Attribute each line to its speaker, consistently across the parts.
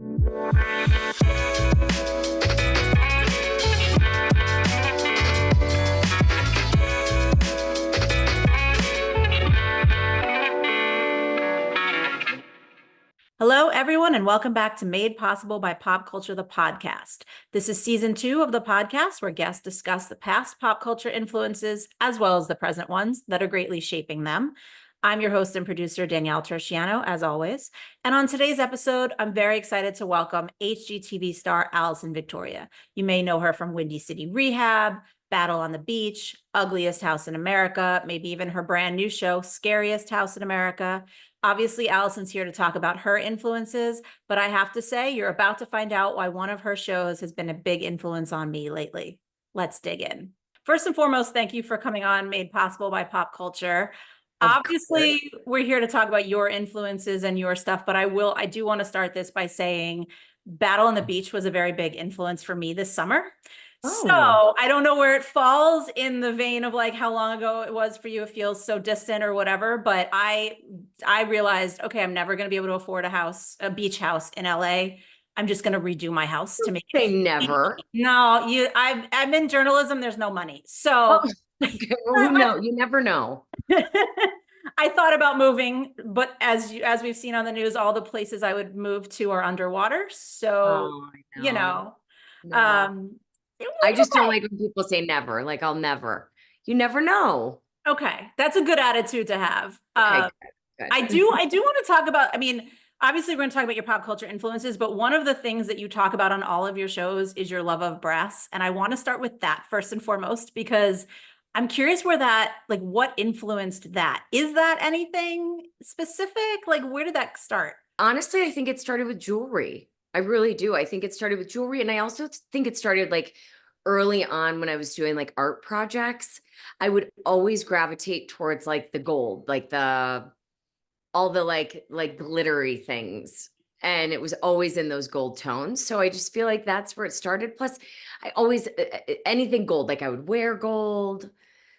Speaker 1: Hello, everyone, and welcome back to Made Possible by Pop Culture, the podcast. This is season 2 of the podcast, where guests discuss the past pop culture influences, as well as the present ones that are greatly shaping them. I'm your host and producer, Danielle Turchiano, as always. And on today's episode, I'm very excited to welcome HGTV star Alison Victoria. You may know her from Windy City Rehab, Battle on the Beach, Ugliest House in America, maybe even her brand new show, Scariest House in America. Obviously, Alison's here to talk about her influences, but I have to say, you're about to find out why one of her shows has been a big influence on me lately. Let's dig in. First and foremost, thank you for coming on Made Possible by Pop Culture. Obviously, we're here to talk about your influences and your stuff, but I do want to start this by saying Battle on the Beach was a very big influence for me this summer. So I don't know where it falls in the vein of like how long ago it was for you. It feels so distant or whatever, but I realized, okay, I'm never going to be able to afford a beach house in LA. I'm just going to redo my house to make it.
Speaker 2: Never.
Speaker 1: No, I'm in journalism. There's no money. So
Speaker 2: okay, well, no, you never know.
Speaker 1: I thought about moving, but as we've seen on the news, all the places I would move to are underwater. So,
Speaker 2: No. I just don't like when people say never, like I'll never. You never know.
Speaker 1: Okay, that's a good attitude to have.
Speaker 2: Okay, good.
Speaker 1: I do want to talk about, I mean, obviously we're going to talk about your pop culture influences, but one of the things that you talk about on all of your shows is your love of brass. And I want to start with that first and foremost, because I'm curious where like what influenced that? Is that anything specific? Like, where did that start?
Speaker 2: Honestly, I think it started with jewelry. I really do. I think it started with jewelry. And I also think it started like early on when I was doing like art projects. I would always gravitate towards like the gold, like all the like glittery things. And it was always in those gold tones. So I just feel like that's where it started. Plus, I always, anything gold, like I would wear gold.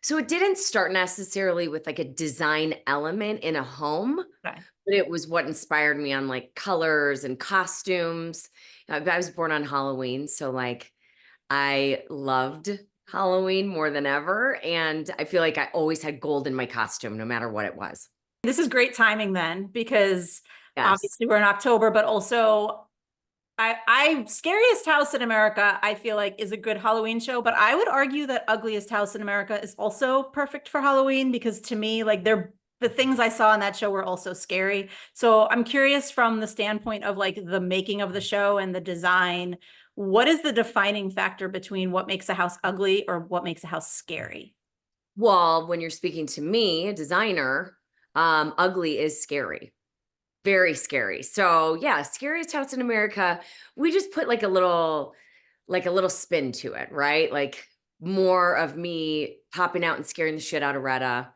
Speaker 2: So it didn't start necessarily with like a design element in a home.
Speaker 1: Okay.
Speaker 2: But it was what inspired me on like colors and costumes. I was born on Halloween, so like I loved Halloween more than ever. And I feel like I always had gold in my costume, no matter what it was.
Speaker 1: This is great timing then, because obviously we're in October, but also Scariest House in America, I feel like is a good Halloween show, but I would argue that Ugliest House in America is also perfect for Halloween, because to me, like the things I saw in that show were also scary. So I'm curious from the standpoint of like the making of the show and the design, what is the defining factor between what makes a house ugly or what makes a house scary?
Speaker 2: Well, when you're speaking to me, a designer, ugly is scary. Very scary. So yeah, Scariest House in America, we just put like a little spin to it, right? Like more of me popping out and scaring the shit out of Retta.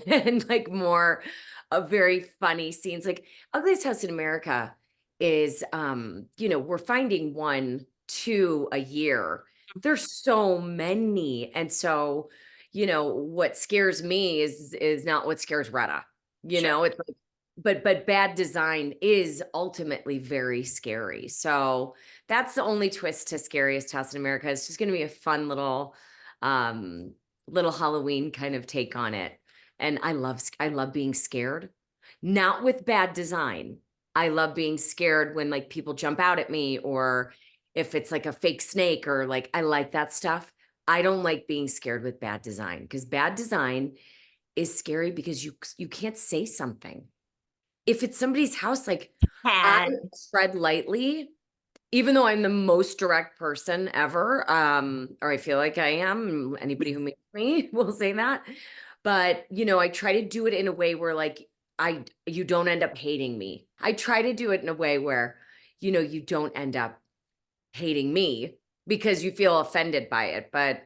Speaker 2: And like more of very funny scenes. Like Ugliest House in America is we're finding 1, 2 a year. There's so many. And so, what scares me is not what scares Retta. It's like, but bad design is ultimately very scary. So that's the only twist to Scariest House in America. It's just gonna be a fun little Halloween kind of take on it. And I love being scared, not with bad design. I love being scared when like people jump out at me, or if it's like a fake snake, or like, I like that stuff. I don't like being scared with bad design, because bad design is scary because you can't say something. If it's somebody's house, like I tread lightly, even though I'm the most direct person ever, or I feel like I am. Anybody who meets me will say that. But, I try to do it in a way where like, you don't end up hating me. I try to do it in a way where, you don't end up hating me because you feel offended by it. But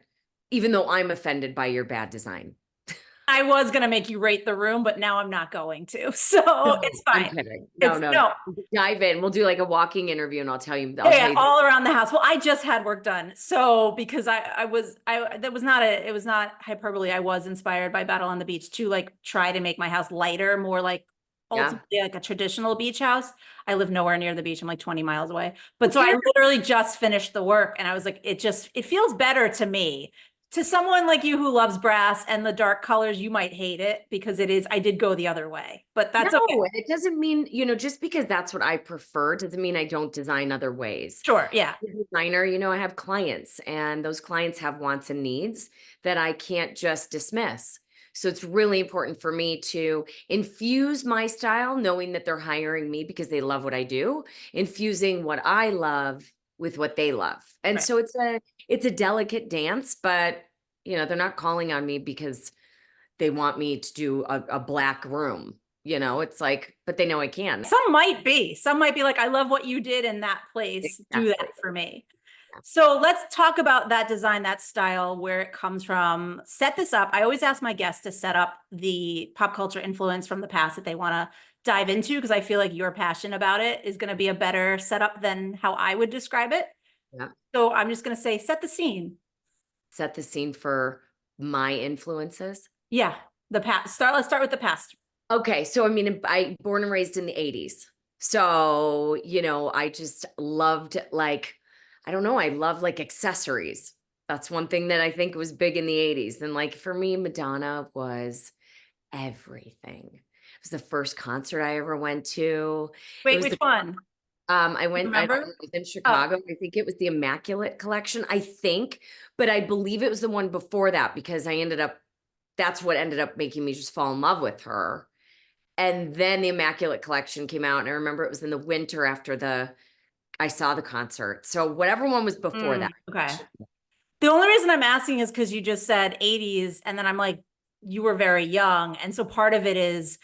Speaker 2: even though I'm offended by your bad design.
Speaker 1: I was going to make you rate the room, but now I'm not going to. So it's fine.
Speaker 2: I'm kidding. No. Dive in. We'll do like a walking interview and I'll tell you.
Speaker 1: All around the house. Well, I just had work done. So because it was not hyperbole. I was inspired by Battle on the Beach to like try to make my house lighter, more like
Speaker 2: Yeah.
Speaker 1: ultimately like a traditional beach house. I live nowhere near the beach. I'm like 20 miles away. But so I literally just finished the work and I was like, it feels better to me. To someone like you who loves brass and the dark colors, you might hate it because I did go the other way, but that's
Speaker 2: No,
Speaker 1: okay.
Speaker 2: and it doesn't mean, just because that's what I prefer doesn't mean I don't design other ways.
Speaker 1: Sure. Yeah.
Speaker 2: As a designer, I have clients and those clients have wants and needs that I can't just dismiss. So it's really important for me to infuse my style, knowing that they're hiring me because they love what I do, infusing what I love with what they love. And
Speaker 1: Right.
Speaker 2: so it's a delicate dance, but they're not calling on me because they want me to do a black room. It's like, but they know I can.
Speaker 1: Some might be like, I love what you did in that place. Do
Speaker 2: Exactly.
Speaker 1: that for me. So let's talk about that design, that style, where it comes from. Set this up. I always ask my guests to set up the pop culture influence from the past that they want to dive into, because I feel like your passion about it is going to be a better setup than how I would describe it.
Speaker 2: Yeah.
Speaker 1: So I'm just going to say, set the scene.
Speaker 2: Set the scene for my influences.
Speaker 1: Yeah, the past. Let's start with the past.
Speaker 2: Okay, so I born and raised in the 80s. So, I just loved I don't know, I love like accessories. That's one thing that I think was big in the 80s. And like for me, Madonna was everything. It was the first concert I ever went to. It
Speaker 1: Wait,
Speaker 2: was
Speaker 1: which
Speaker 2: the
Speaker 1: one?
Speaker 2: I
Speaker 1: Remember?
Speaker 2: was in
Speaker 1: Oh,
Speaker 2: Chicago. I think it was the Immaculate Collection, I think, but I believe it was the one before that because that's what ended up making me just fall in love with her. And then the Immaculate Collection came out, and I remember it was in the winter after I saw the concert. So whatever one was before that.
Speaker 1: okay. The only reason I'm asking is because you just said 80s, and then I'm like, you were very young. And so part of it is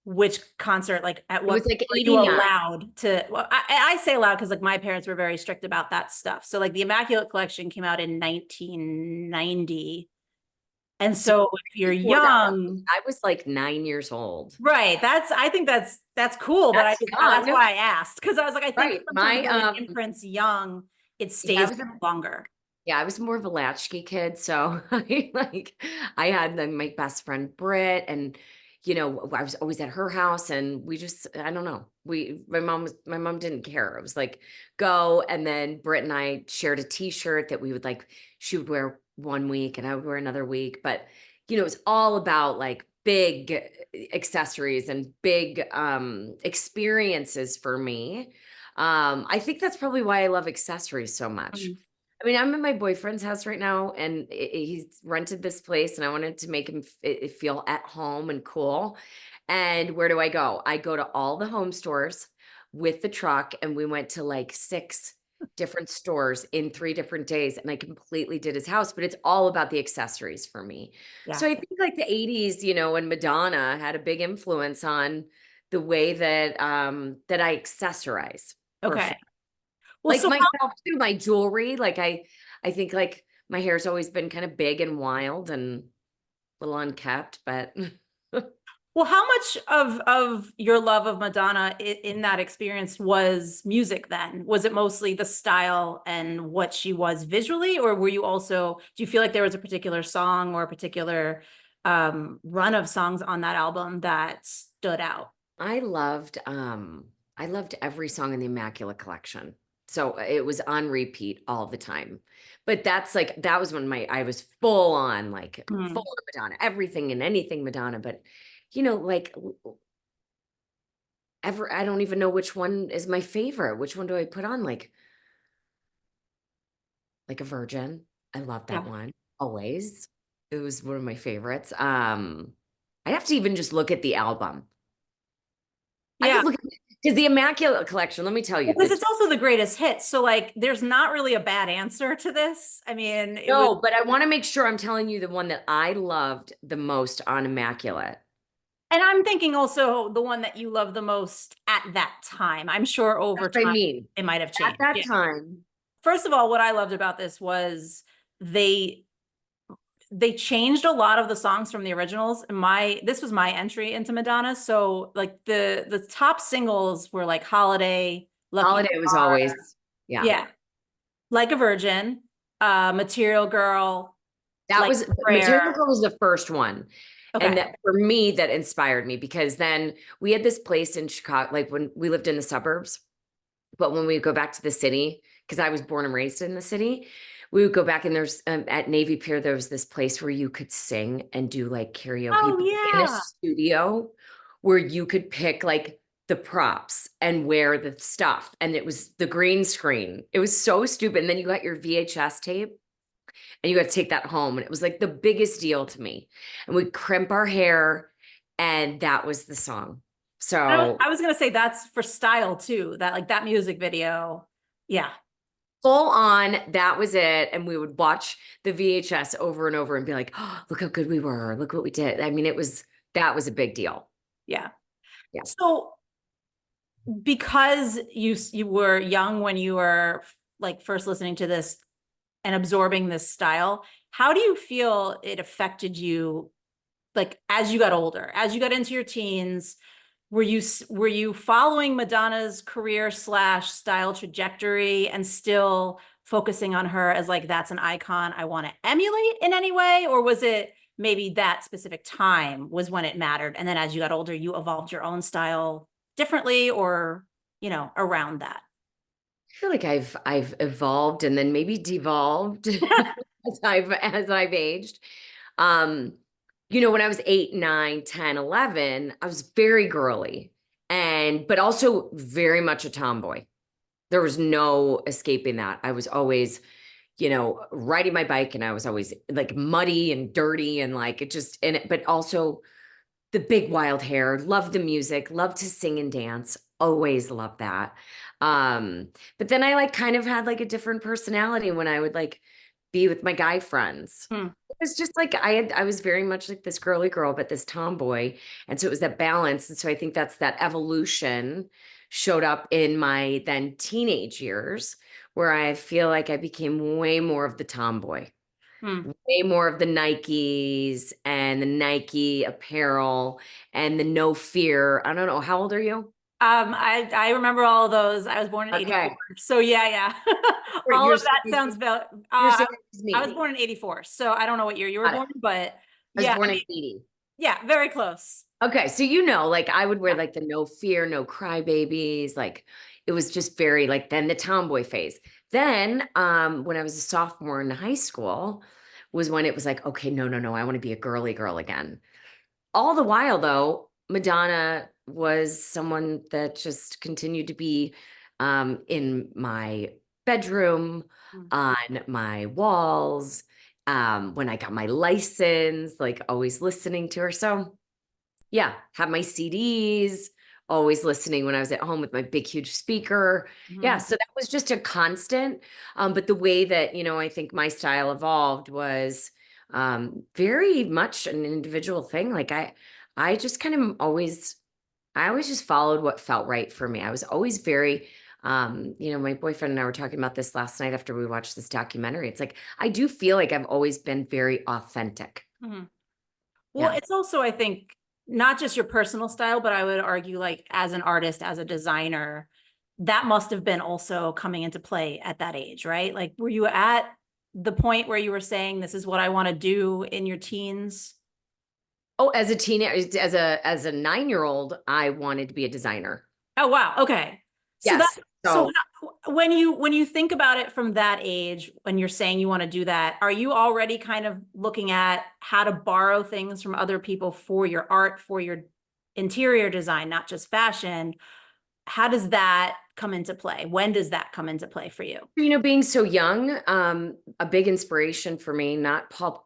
Speaker 1: which concert, like at
Speaker 2: It
Speaker 1: what
Speaker 2: was
Speaker 1: point
Speaker 2: like
Speaker 1: were you
Speaker 2: 89.
Speaker 1: allowed to, well, I say allowed because like my parents were very strict about that stuff. So like the Immaculate Collection came out in 1990. And
Speaker 2: So
Speaker 1: so if you're
Speaker 2: before that,
Speaker 1: young,
Speaker 2: I was like 9 years old.
Speaker 1: right, I think that's cool, but
Speaker 2: That's
Speaker 1: that's
Speaker 2: young.
Speaker 1: why I asked. Because I was like, I think
Speaker 2: Right.
Speaker 1: sometimes when it imprints young, it
Speaker 2: Yeah,
Speaker 1: stays longer.
Speaker 2: I was more of a latchkey kid. So I had my best friend Britt, and I was always at her house, and I don't know. My mom didn't care. It was like, go. And then Britt and I shared a t-shirt that she would wear one week and I would wear another week. But, it was all about like big accessories and big experiences for me. I think that's probably why I love accessories so much.
Speaker 1: Mm.
Speaker 2: I'm in my boyfriend's house right now, and he's rented this place, and I wanted to make him feel at home and cool. And where do I go? I go to all the home stores with the truck, and we went to like 6 different stores in 3 different days, and I completely did his house. But it's all about the accessories for me. So
Speaker 1: Yeah.
Speaker 2: I think like the 80s, and Madonna had a big influence on the way that I accessorize for
Speaker 1: Okay.
Speaker 2: sure.
Speaker 1: Well,
Speaker 2: Like
Speaker 1: so
Speaker 2: myself too, my jewelry, like I think like my hair's always been kind of big and wild and a little unkept, but
Speaker 1: how much of your love of Madonna in that experience was music then? Was it mostly the style and what she was visually, or were you also, do you feel like there was a particular song or a particular run of songs on that album that stood out?
Speaker 2: I loved every song in the Immaculate Collection. So it was on repeat all the time. But that was when I was full on full
Speaker 1: Hmm.
Speaker 2: on Madonna, everything and anything Madonna, but like I don't even know which one is my favorite. Which one do I put on? Like a Virgin. I love that
Speaker 1: Yeah.
Speaker 2: one. Always. It was one of my favorites. I'd have to even just look at the album. I
Speaker 1: Yeah.
Speaker 2: could look at because the Immaculate Collection, let me tell you,
Speaker 1: Because it's also the greatest hit. So like there's not really a bad answer to this. I mean, it was,
Speaker 2: no, but I want to make sure I'm telling you the one that I loved the most on Immaculate.
Speaker 1: and I'm thinking also the one that you love the most at that time. I'm sure over
Speaker 2: That's what I
Speaker 1: time
Speaker 2: mean.
Speaker 1: it might have
Speaker 2: At
Speaker 1: changed.
Speaker 2: that
Speaker 1: Yeah.
Speaker 2: time,
Speaker 1: First of all, what I loved about this was they they changed a lot of the songs from the originals. This was my entry into Madonna. So like the top singles were like Holiday, Lucky
Speaker 2: Holiday was
Speaker 1: Star,
Speaker 2: always, yeah.
Speaker 1: yeah, Like a Virgin, Material Girl,
Speaker 2: That
Speaker 1: Like
Speaker 2: was
Speaker 1: a
Speaker 2: Material
Speaker 1: Prayer.
Speaker 2: Girl was the first one.
Speaker 1: Okay.
Speaker 2: And that for me, that inspired me because then we had this place in Chicago, like when we lived in the suburbs, but when we go back to the city, because I was born and raised in the city, we would go back and there's at Navy Pier, there was this place where you could sing and do like karaoke
Speaker 1: Oh,
Speaker 2: in a
Speaker 1: yeah.
Speaker 2: studio where you could pick like the props and wear the stuff. And it was the green screen. It was so stupid. And then you got your VHS tape and you got to take that home. And it was like the biggest deal to me. And we'd crimp our hair and that was the song. So
Speaker 1: I was gonna say that's for style too. That like that music video. Yeah.
Speaker 2: full on, that was it. And we would watch the VHS over and over and be like, oh, look how good we were. Look what we did. I mean, that was a big deal.
Speaker 1: Yeah.
Speaker 2: Yeah.
Speaker 1: So because you were young when you were like first listening to this and absorbing this style, how do you feel it affected you like as you got older, as you got into your teens? Were you following Madonna's career / style trajectory and still focusing on her as like that's an icon I want to emulate in any way? Or was it maybe that specific time was when it mattered, and then as you got older you evolved your own style differently, or around that?
Speaker 2: I feel like I've evolved and then maybe devolved as I've aged. Um, when I was 8, 9, 10, 11, I was very girly but also very much a tomboy. There was no escaping that. I was always, riding my bike and I was always like muddy and dirty and like but also the big wild hair, loved the music, loved to sing and dance, always loved that. But then I like kind of had like a different personality when I would like be with my guy friends.
Speaker 1: Hmm.
Speaker 2: It was just like I was very much like this girly girl, but this tomboy. And so it was that balance. And so I think that's that evolution showed up in my then teenage years where I feel like I became way more of the tomboy.
Speaker 1: Hmm.
Speaker 2: Way more of the Nikes and the Nike apparel and the no fear. I don't know. How old are you?
Speaker 1: I remember all of those. I was born in 84.
Speaker 2: Okay.
Speaker 1: So yeah. All
Speaker 2: You're
Speaker 1: of that
Speaker 2: saying,
Speaker 1: sounds about
Speaker 2: you're saying it's
Speaker 1: I was
Speaker 2: me.
Speaker 1: born in 84. So I don't know what year you were
Speaker 2: Got it.
Speaker 1: born, but
Speaker 2: I was
Speaker 1: yeah,
Speaker 2: born in 80.
Speaker 1: yeah, very close.
Speaker 2: Okay. So, like I would wear
Speaker 1: Yeah.
Speaker 2: like the no fear, no crybabies. Like it was just very like then the tomboy phase. Then when I was a sophomore in high school was when it was like, okay, no. I want to be a girly girl again. All the while, though, Madonna was someone that just continued to be in my bedroom,
Speaker 1: Mm.
Speaker 2: on my walls, when I got my license, like always listening to her. So, yeah, have my CDs, always listening when I was at home with my big, huge speaker. Yeah,
Speaker 1: Mhm.
Speaker 2: so that was just a constant. But the way that, I think my style evolved was very much an individual thing. Like I just kind of I always just followed what felt right for me. I was always very, my boyfriend and I were talking about this last night after we watched this documentary. It's like, I do feel like I've always been very authentic.
Speaker 1: Mhm. Well,
Speaker 2: Yeah.
Speaker 1: it's also, I think, not just your personal style, but I would argue like as an artist, as a designer, that must have been also coming into play at that age, right? Like, were you at the point where you were saying, this is what I want to do in your teens?
Speaker 2: Oh, as a teenager, as a 9-year-old, I wanted to be a designer.
Speaker 1: Oh, wow. Okay. So that,
Speaker 2: Yes.
Speaker 1: so
Speaker 2: So,
Speaker 1: when you think about it from that age, when you're saying you want to do that, are you already kind of looking at how to borrow things from other people for your art, for your interior design, not just fashion? How does that come into play? When does that come into play for you?
Speaker 2: being so young, a big inspiration for me, not pop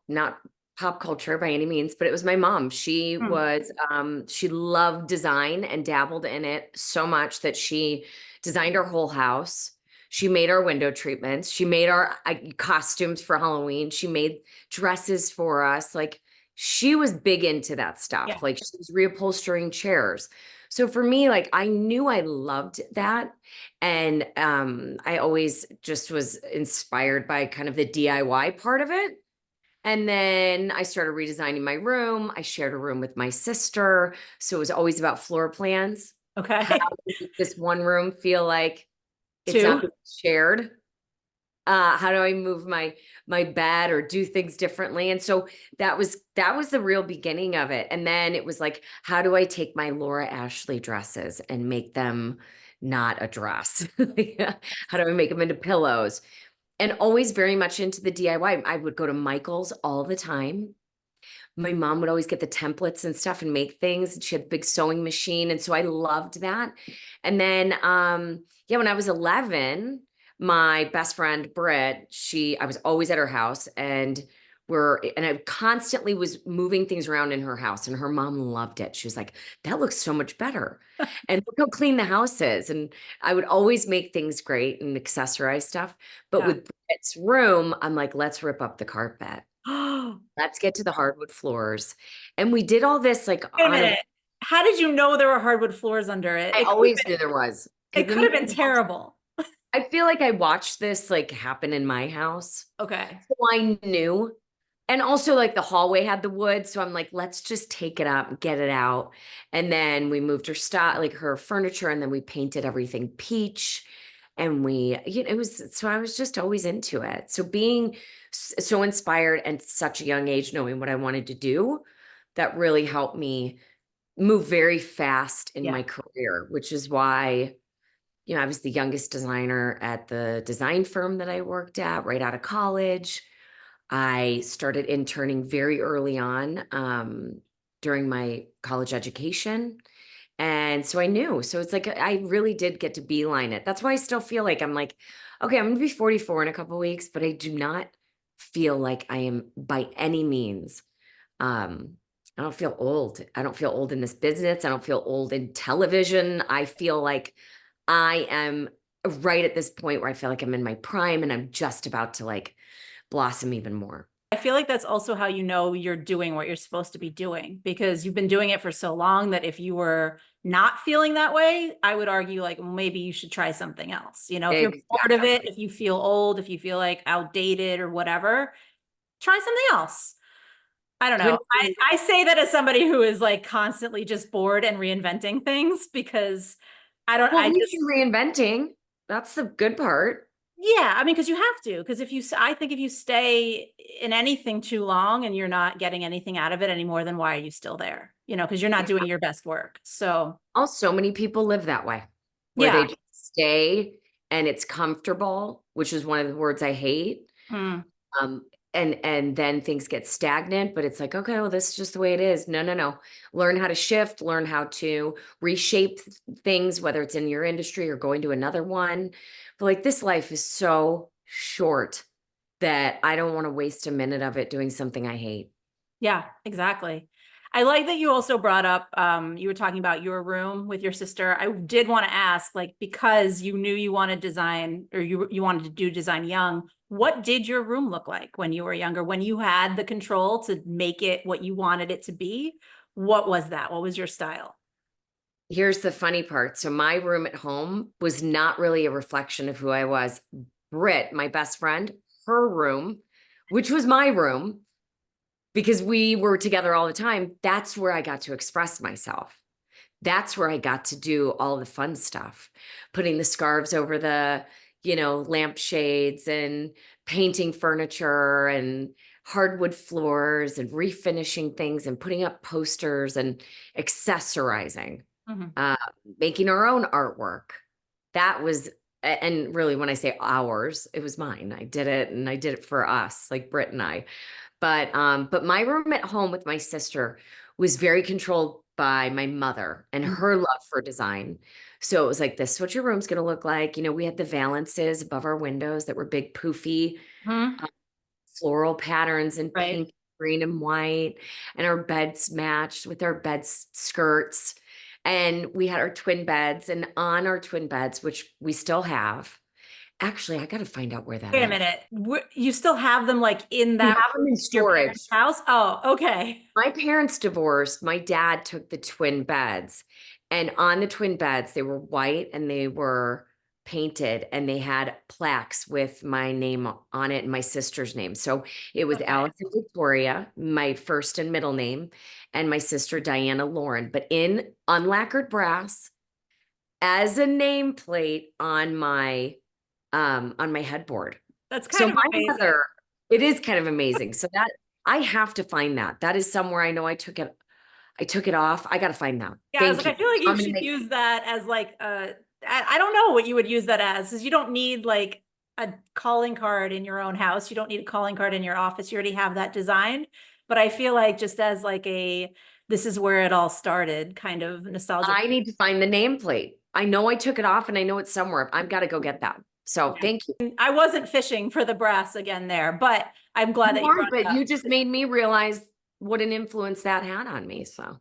Speaker 2: culture by any means, but it was my mom.
Speaker 1: Hmm.
Speaker 2: She loved design and dabbled in it so much that she designed our whole house. She made our window treatments. She made our costumes for Halloween. She made dresses for us. Like she was big into that
Speaker 1: Yeah.
Speaker 2: stuff. Like she was reupholstering chairs. So for me, like I knew I loved that. And I always just was inspired by kind of the DIY part of it. And then I started redesigning my room. I shared a room with my sister. So it was always about floor plans. How
Speaker 1: Okay.
Speaker 2: to make this one room feel like it's not
Speaker 1: Two.
Speaker 2: being shared. How do I move my bed or do things differently? And so that was the real beginning of it. And then it was like, how do I take my Laura Ashley dresses and make them not a dress? How do I make them into pillows? And always very much into the DIY. I would go to Michael's all the time. My mom would always get the templates and stuff and make things. She had a big sewing machine. And so I loved that. And then, yeah, when I was 11, my best friend, Britt, I was always at her house and I constantly was moving things around in her house and her mom loved it. She was like, that looks so much better. And look how clean the house is. And I would always make things great and accessorize stuff. But with Britt's room, I'm like, let's rip up the carpet. Let's get to the hardwood floors. And we did all this like
Speaker 1: Wait a minute. How did you know there were hardwood floors under it?
Speaker 2: I always knew there was.
Speaker 1: It could have been terrible.
Speaker 2: I feel like I watched this like happen in my house.
Speaker 1: Okay.
Speaker 2: So I knew. And also like the hallway had the wood. So I'm like, let's just take it up, get it out. And then we moved her stuff, like her furniture, and then we painted everything peach. And it was, so I was just always into it. So being so inspired at such a young age, knowing what I wanted to do, that really helped me move very fast in my career, which is why, I was the youngest designer at the design firm that I worked at right out of college. I started interning very early on during my college education. And so I knew. So it's like I really did get to beeline it. That's why I still feel like I'm like, okay, I'm going to be 44 in a couple of weeks, but I do not feel like I am by any means. I don't feel old. I don't feel old in this business. I don't feel old in television. I feel like I am right at this point where I feel like I'm in my prime and I'm just about to like blossom even more.
Speaker 1: I feel like that's also how you know you're doing what you're supposed to be doing, because you've been doing it for so long that if you were not feeling that way, I would argue like maybe you should try something else. If you're bored of it, if you feel old, if you feel like outdated or whatever, try something else. I don't know. I say that as somebody who is like constantly just bored and reinventing things because
Speaker 2: Well, reinventing. That's the good part.
Speaker 1: Yeah, I mean, because you have to, because I think if you stay in anything too long and you're not getting anything out of it anymore, then why are you still there? Because you're not doing your best work. So
Speaker 2: many people live that way, where they just stay and it's comfortable, which is one of the words I hate. And then things get stagnant, but it's like, okay, well, this is just the way it is. No. Learn how to shift, learn how to reshape things, whether it's in your industry or going to another one. But like this life is so short that I don't want to waste a minute of it doing something I hate.
Speaker 1: Yeah, exactly. I like that you also brought up, you were talking about your room with your sister. I did want to ask, like, because you knew you wanted design or you wanted to do design young, what did your room look like when you were younger, when you had the control to make it what you wanted it to be? What was that? What was your style?
Speaker 2: Here's the funny part. So my room at home was not really a reflection of who I was. Britt, my best friend, her room, which was my room, because we were together all the time, that's where I got to express myself. That's where I got to do all the fun stuff, putting the scarves over the, lampshades and painting furniture and hardwood floors and refinishing things and putting up posters and accessorizing, making our own artwork. That was, and really when I say ours, it was mine. I did it and I did it for us, like Britt and I. But my room at home with my sister was very controlled by my mother and her love for design. So it was like, this is what your room's going to look like. We had the valances above our windows that were big, poofy, floral patterns and pink, green, and white. And our beds matched with our bed skirts. And we had our twin beds. And on our twin beds, which we still have, actually, I got to find out where that is.
Speaker 1: Wait a minute. You still have them like in that?
Speaker 2: We have them in storage.
Speaker 1: House? Oh, okay.
Speaker 2: My parents divorced. My dad took the twin beds, and on the twin beds, they were white and they were painted and they had plaques with my name on it and my sister's name. So it was Alison Victoria, my first and middle name, and my sister Diana Lauren, but in unlacquered brass as a nameplate on my headboard.
Speaker 1: That's
Speaker 2: So
Speaker 1: kind of
Speaker 2: my
Speaker 1: amazing.
Speaker 2: mother, it is kind of amazing. So that I have to find that. That is somewhere I know I took it off. I got to find that.
Speaker 1: Yeah, I was
Speaker 2: Thank
Speaker 1: like,
Speaker 2: you.
Speaker 1: I feel like you
Speaker 2: I'm gonna
Speaker 1: should
Speaker 2: make
Speaker 1: use that as like I don't know what you would use that as, because you don't need like a calling card in your own house. You don't need a calling card in your office. You already have that designed. But I feel like just as like a this is where it all started kind of nostalgic.
Speaker 2: I need to find the nameplate. I know I took it off and I know it's somewhere. I've got to go get that. So thank you.
Speaker 1: I wasn't fishing for the brass again there, but I'm glad
Speaker 2: You
Speaker 1: that you brought
Speaker 2: weren't,
Speaker 1: it
Speaker 2: but
Speaker 1: up.
Speaker 2: you just made me realize what an influence that had on me. So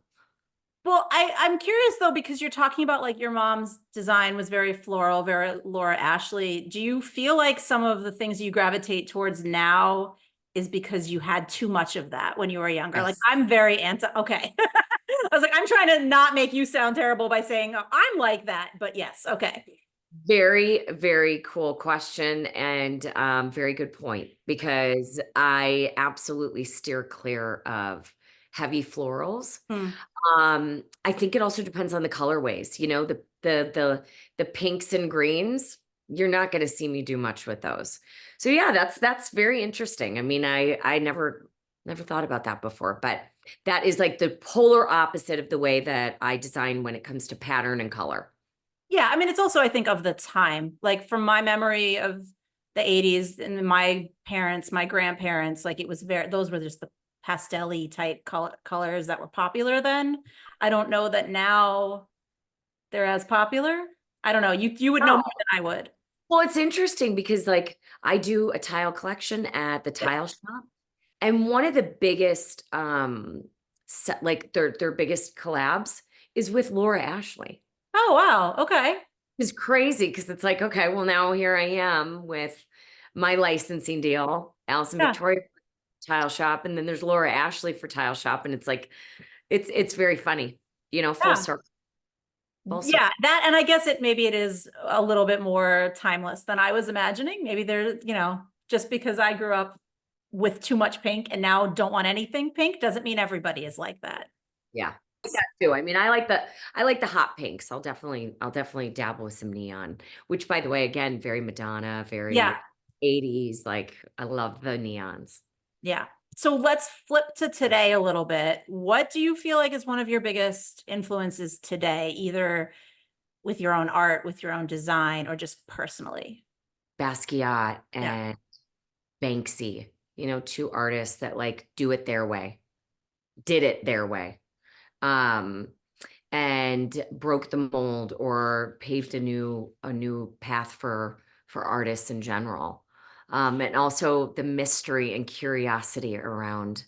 Speaker 1: Well, I'm curious though, because you're talking about like your mom's design was very floral, very Laura Ashley. Do you feel like some of the things you gravitate towards now is because you had too much of that when you were younger? Like
Speaker 2: yes.
Speaker 1: I'm very anti, okay. I was like, I'm trying to not make you sound terrible by saying oh, I'm like that, but yes, okay.
Speaker 2: Very, very cool question and very good point because I absolutely steer clear of heavy florals.
Speaker 1: Hmm.
Speaker 2: I think it also depends on the colorways, you know, the pinks and greens. You're not going to see me do much with those. So yeah, that's very interesting. I mean, I never thought about that before, but that is like the polar opposite of the way that I design when it comes to pattern and color.
Speaker 1: Yeah, I mean, it's also, I think, of the time. Like from my memory of the 80s and my parents, my grandparents, like it was very, those were just the pastel-y type colors that were popular then. I don't know that now they're as popular. I don't know. You would know more than I would.
Speaker 2: Well, it's interesting because like I do a tile collection at the
Speaker 1: Yeah.
Speaker 2: tile shop, and one of the biggest like their biggest collabs is with Laura Ashley.
Speaker 1: Oh, wow. Okay.
Speaker 2: It's crazy because it's like, okay, well now here I am with my licensing deal, Alison
Speaker 1: Yeah.
Speaker 2: Victoria tile shop, and then there's Laura Ashley for tile shop, and it's like it's very funny, you know, full
Speaker 1: Yeah.
Speaker 2: circle, full
Speaker 1: Yeah,
Speaker 2: circle.
Speaker 1: that, and I guess maybe it is a little bit more timeless than I was imagining. Maybe there, just because I grew up with too much pink and now don't want anything pink doesn't mean everybody is like that.
Speaker 2: Yeah. That too. I mean, I like the hot pinks. I'll definitely dabble with some neon, which by the way, again, very Madonna,
Speaker 1: Yeah,
Speaker 2: very 80s. Like I love the neons.
Speaker 1: yeah. So let's flip to today a little bit. What do you feel like is one of your biggest influences today, either with your own art, with your own design, or just personally?
Speaker 2: Basquiat
Speaker 1: Yeah.
Speaker 2: and Banksy, you know, two artists that like do it their way, did it their way. Um, and broke the mold or paved a new path for artists in general. And also the mystery and curiosity around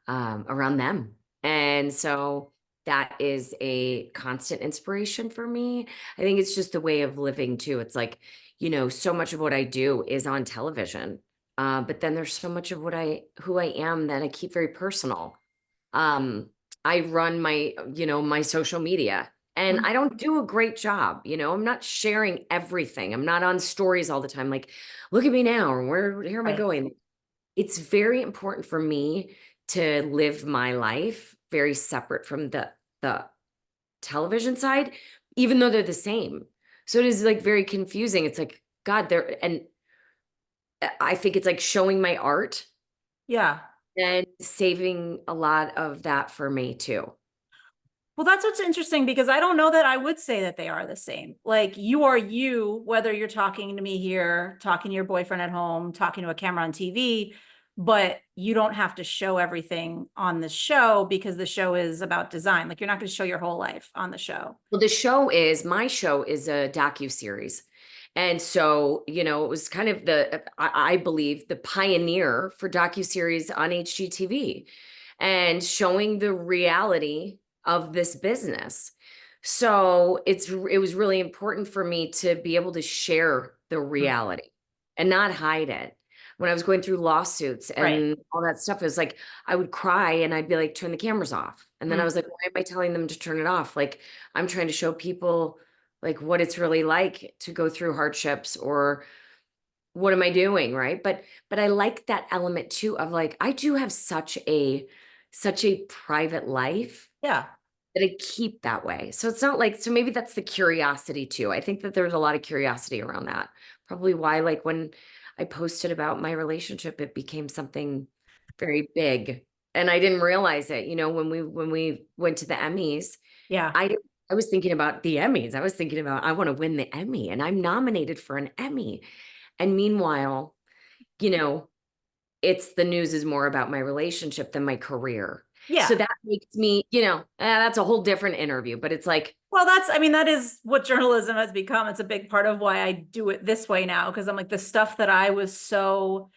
Speaker 2: them. And so that is a constant inspiration for me. I think it's just the way of living too. It's like, you know, so much of what I do is on television. But then there's so much of who I am that I keep very personal. Um, I run my social media and
Speaker 1: Mhm.
Speaker 2: I don't do a great job. You know, I'm not sharing everything. I'm not on stories all the time. Like, look at me now, or here am I
Speaker 1: Right.
Speaker 2: going? It's very important for me to live my life very separate from the television side, even though they're the same. So it is like very confusing. It's like, God, and I think it's like showing my art
Speaker 1: Yeah.
Speaker 2: and saving a lot of that for me too.
Speaker 1: Well, that's what's interesting because I don't know that I would say that they are the same. Like you are you, whether you're talking to me here, talking to your boyfriend at home, talking to a camera on TV, but you don't have to show everything on the show because the show is about design. Like you're not going to show your whole life on the show.
Speaker 2: Well, my show is a docu-series. And so, you know, it was kind of I believe, the pioneer for docu-series on HGTV and showing the reality of this business. So it was really important for me to be able to share the
Speaker 1: Mm.
Speaker 2: reality and not hide it. When I was going through lawsuits
Speaker 1: Right.
Speaker 2: and all that stuff, it was like I would cry and I'd be like, turn the cameras off. And then I
Speaker 1: Mm.
Speaker 2: was like, why am I telling them to turn it off? Like I'm trying to show people like what it's really like to go through hardships or what am I doing, right? But I like that element too of like I do have such a private life
Speaker 1: Yeah.
Speaker 2: that I keep that way. So it's not like so maybe that's the curiosity too. I think that there's a lot of curiosity around that probably why, like, when I posted about my relationship, it became something very big. And I didn't realize it, when we went to the Emmys,
Speaker 1: Yeah.
Speaker 2: I I was thinking about the Emmys. I was thinking about, I want to win the Emmy and I'm nominated for an Emmy. And meanwhile, you know, it's the news is more about my relationship than my career. So
Speaker 1: Yeah.
Speaker 2: that makes me, that's a whole different interview, but it's like,
Speaker 1: Well, I mean, that is what journalism has become. It's a big part of why I do it this way now, because I'm like, the stuff that I was so,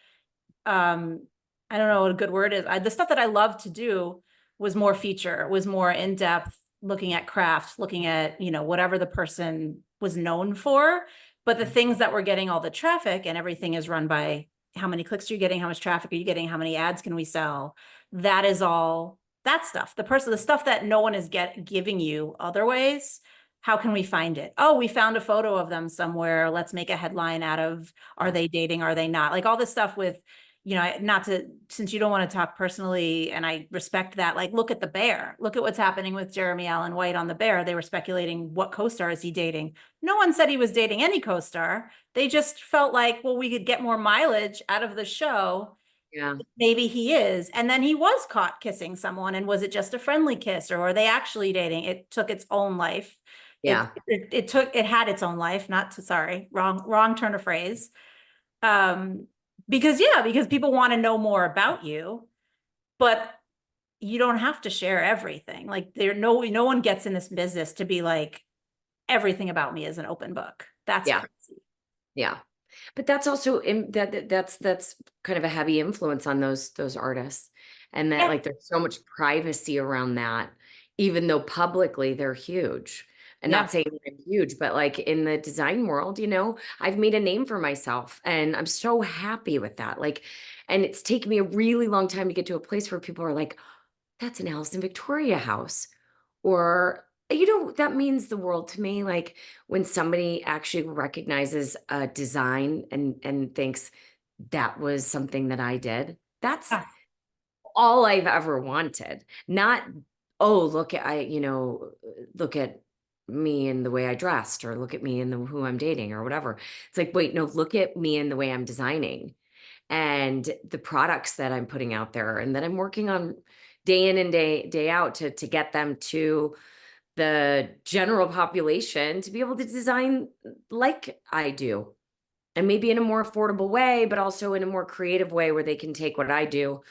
Speaker 1: I don't know what a good word is. The stuff that I love to do was more feature, was more in depth, looking at craft, looking at, whatever the person was known for. But the things that were getting all the traffic, and everything is run by how many clicks are you getting, how much traffic are you getting, how many ads can we sell? That is all that stuff. The stuff that no one is giving you other ways. How can we find it? Oh, we found a photo of them somewhere. Let's make a headline out of, are they dating? Are they not? Like all this stuff with, not to, since you don't want to talk personally, and I respect that, like, look at The Bear. Look at what's happening with Jeremy Allen White on The Bear. They were speculating, what co-star is he dating? No one said he was dating any co-star. They just felt like, well, we could get more mileage out of the show.
Speaker 2: yeah,
Speaker 1: Maybe he is. And then he was caught kissing someone. And was it just a friendly kiss, or are they actually dating? It took its own life.
Speaker 2: yeah,
Speaker 1: It had its own life, not to, sorry, wrong turn of phrase. Um, because people want to know more about you, but you don't have to share everything. Like, no one gets in this business to be like, everything about me is an open book. That's
Speaker 2: yeah,
Speaker 1: crazy.
Speaker 2: yeah. But that's also that's kind of a heavy influence on those artists. And that,
Speaker 1: Yeah.
Speaker 2: like, there's so much privacy around that, even though publicly they're huge. And not
Speaker 1: Yeah.
Speaker 2: saying that I'm huge, but like in the design world, I've made a name for myself and I'm so happy with that. Like, and it's taken me a really long time to get to a place where people are like, that's an Alison Victoria house. Or, that means the world to me. Like when somebody actually recognizes a design and thinks that was something that I did. That's
Speaker 1: Yeah.
Speaker 2: all I've ever wanted. Not, oh, look at me and the way I dressed, or look at me and who I'm dating or whatever. It's like, wait, no, look at me and the way I'm designing and the products that I'm putting out there and that I'm working on day in and day out to get them to the general population to be able to design like I do. And maybe in a more affordable way, but also in a more creative way where they can take what I do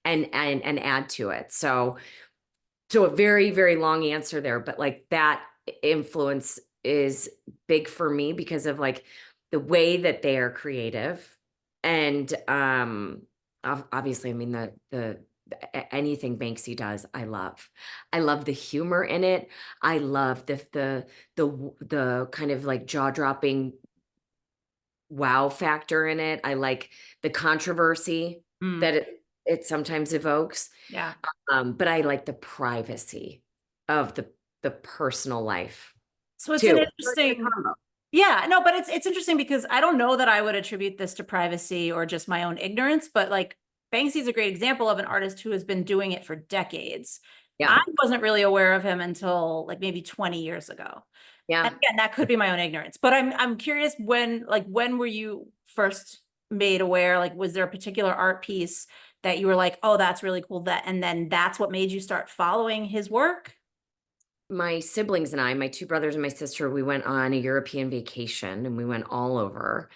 Speaker 2: and add to it. So a very, very long answer there, but like that influence is big for me because of like the way that they are creative. And obviously, I mean anything Banksy does, I love. I love the humor in it. I love the kind of like jaw-dropping wow factor in it. I like the controversy
Speaker 1: Mm,
Speaker 2: that it sometimes evokes.
Speaker 1: yeah.
Speaker 2: But I like the privacy of the personal life
Speaker 1: So it's an
Speaker 2: too. So it's a
Speaker 1: interesting,
Speaker 2: combo.
Speaker 1: yeah, no, but it's interesting because I don't know that I would attribute this to privacy or just my own ignorance, but like, Banksy's a great example of an artist who has been doing it for decades.
Speaker 2: Yeah.
Speaker 1: I wasn't really aware of him until like maybe 20 years ago. And
Speaker 2: Yeah.
Speaker 1: again, that could be my own ignorance, but I'm curious, when were you first made aware? Like, was there a particular art piece that you were like, oh, that's really cool, and then that's what made you start following his work?
Speaker 2: My siblings and I, my two brothers and my sister, we went on a European vacation and we went all over.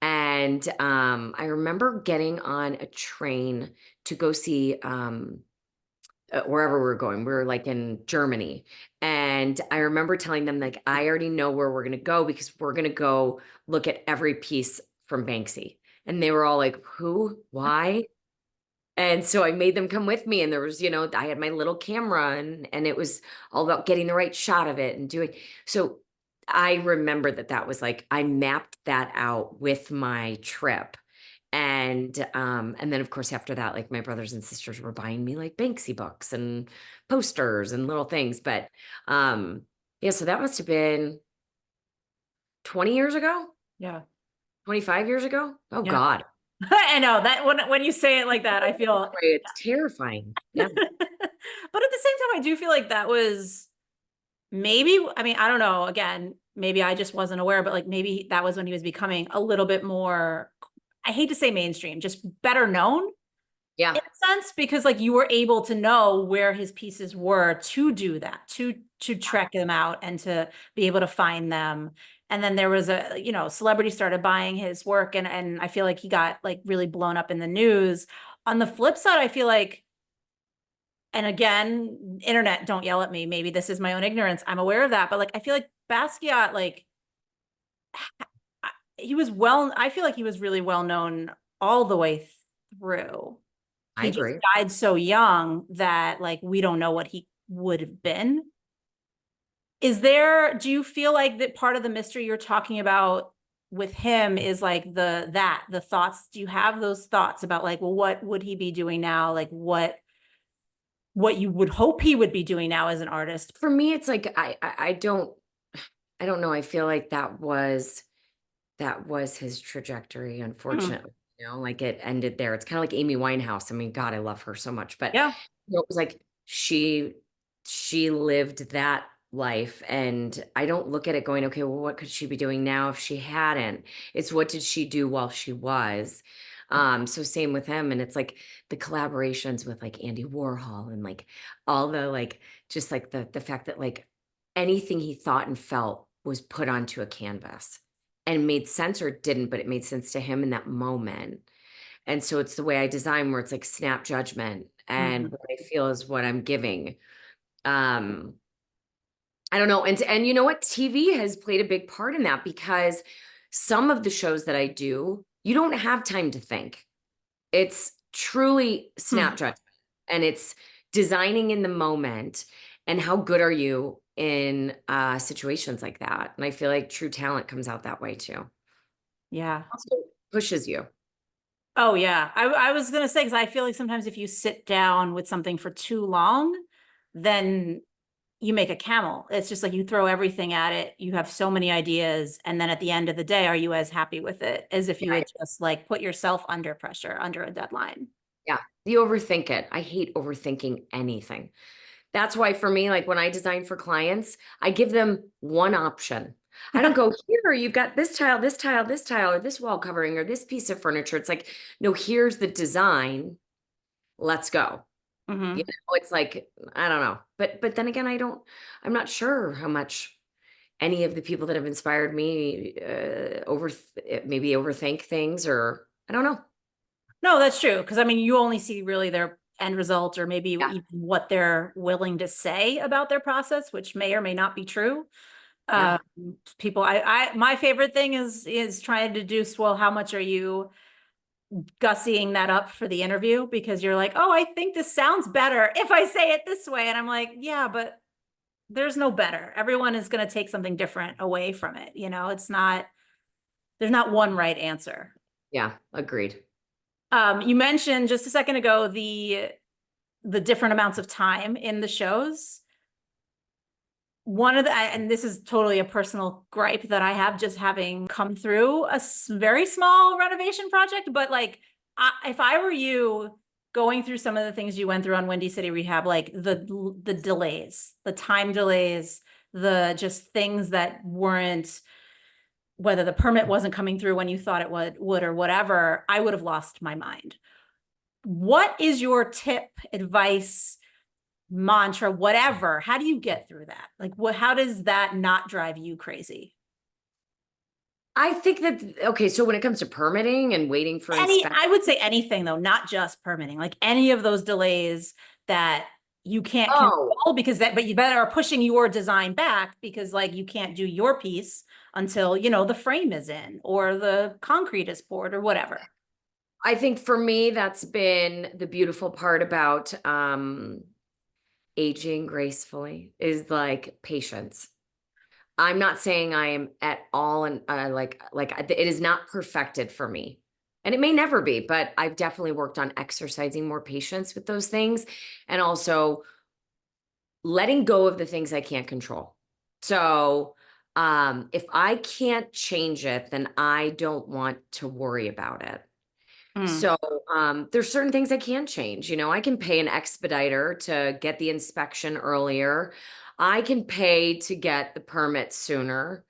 Speaker 2: And I remember getting on a train to go see wherever we were going. We were like in Germany. And I remember telling them, like, I already know where we're going to go because we're going to go look at every piece from Banksy. And they were all like, who? Why? And so I made them come with me. And there was, I had my little camera and it was all about getting the right shot of it and doing. So I remember that was like, I mapped that out with my trip. And then of course after that, like my brothers and sisters were buying me like Banksy books and posters and little things. But yeah, so that must have been 20 years ago,
Speaker 1: Yeah.
Speaker 2: 25 years ago. Oh
Speaker 1: Yeah.
Speaker 2: God.
Speaker 1: I know that when you say it like that, I feel,
Speaker 2: It's terrifying. Yeah.
Speaker 1: but at the same time, I do feel like that was maybe, I mean, I don't know, again, maybe I just wasn't aware, but like maybe that was when he was becoming a little bit more, I hate to say mainstream, just better known
Speaker 2: Yeah,
Speaker 1: in a sense, because like you were able to know where his pieces were to do that, to track them out and to be able to find them. And then there was a, you know, celebrity started buying his work, and I feel like he got like really blown up in the news. On the flip side, I feel like, and again, internet, don't yell at me. Maybe this is my own ignorance. I'm aware of that, but like I feel like Basquiat, like I feel like he was really well known all the way through.
Speaker 2: I
Speaker 1: He just
Speaker 2: agree.
Speaker 1: died so young that like we don't know what he would have been. Do you feel like that part of the mystery you're talking about with him is like the thoughts? Do you have those thoughts about like, well, what would he be doing now? Like what you would hope he would be doing now as an artist?
Speaker 2: For me, it's like I don't know. I feel like that was his trajectory,
Speaker 1: Hmm.
Speaker 2: unfortunately. You know, like it ended there. It's kind of like Amy Winehouse. I mean, God, I love her so much, but
Speaker 1: Yeah.
Speaker 2: you know, it was like she lived that life, and I don't look at it going, okay, well, what could she be doing now if she hadn't? It's what did she do while she was? So same with him, and it's like the collaborations with like Andy Warhol and like all the like just like the fact that like anything he thought and felt was put onto a canvas and made sense or it didn't, but it made sense to him in that moment. And so it's the way I design where it's like snap judgment and
Speaker 1: Mhm.
Speaker 2: what I feel is what I'm giving. Um, I don't know. And you know what? TV has played a big part in that because some of the shows that I do, you don't have time to think. It's truly snap
Speaker 1: Hmm.
Speaker 2: judgment and it's designing in the moment and how good are you in situations like that. And I feel like true talent comes out that way too.
Speaker 1: Yeah.
Speaker 2: Also pushes you.
Speaker 1: Oh yeah. I was gonna say, because I feel like sometimes if you sit down with something for too long, then you make a camel. It's just like you throw everything at it. You have so many ideas. And then at the end of the day, are you as happy with it as if you
Speaker 2: Yeah,
Speaker 1: had just like put yourself under pressure, under a deadline?
Speaker 2: yeah. You overthink it. I hate overthinking anything. That's why for me, like when I design for clients, I give them one option. I don't go, here, you've got this tile, this tile, this tile, or this wall covering, or this piece of furniture. It's like, no, here's the design. Let's go. You
Speaker 1: Hmm.
Speaker 2: know, it's like, I don't know. But then again, I'm not sure how much any of the people that have inspired me maybe overthink things or I don't know.
Speaker 1: No, that's true. Because I mean, you only see really their end result or maybe
Speaker 2: Yeah,
Speaker 1: even what they're willing to say about their process, which may or may not be true.
Speaker 2: yeah.
Speaker 1: Um, my favorite thing is trying to deduce, well, how much are you gussying that up for the interview? Because you're like, oh, I think this sounds better if I say it this way. And I'm like, yeah, but there's no better. Everyone is going to take something different away from it. You know, there's not one right answer.
Speaker 2: Yeah, agreed.
Speaker 1: You mentioned just a second ago the different amounts of time in the shows. One of the, and this is totally a personal gripe that I have just having come through a very small renovation project, but like if I were you going through some of the things you went through on Windy City Rehab, like the delays, the time delays, the just things that weren't, whether the permit wasn't coming through when you thought it would or whatever, I would have lost my mind. What is your tip, advice, mantra, whatever? How do you get through that? Like how does that not drive you crazy?
Speaker 2: I think that okay, so when it comes to permitting and waiting for inspection,
Speaker 1: I would say anything though, not just permitting, like any of those delays that you can't
Speaker 2: oh,
Speaker 1: control because but you better are pushing your design back because like you can't do your piece until, you know, the frame is in or the concrete is poured or whatever.
Speaker 2: I think for me that's been the beautiful part about aging gracefully is like patience. I'm not saying I am at all and it is not perfected for me. And it may never be, but I've definitely worked on exercising more patience with those things and also letting go of the things I can't control. So, if I can't change it, then I don't want to worry about it.
Speaker 1: Mm.
Speaker 2: So, there's certain things I can change. You know, I can pay an expediter to get the inspection earlier. I can pay to get the permit sooner.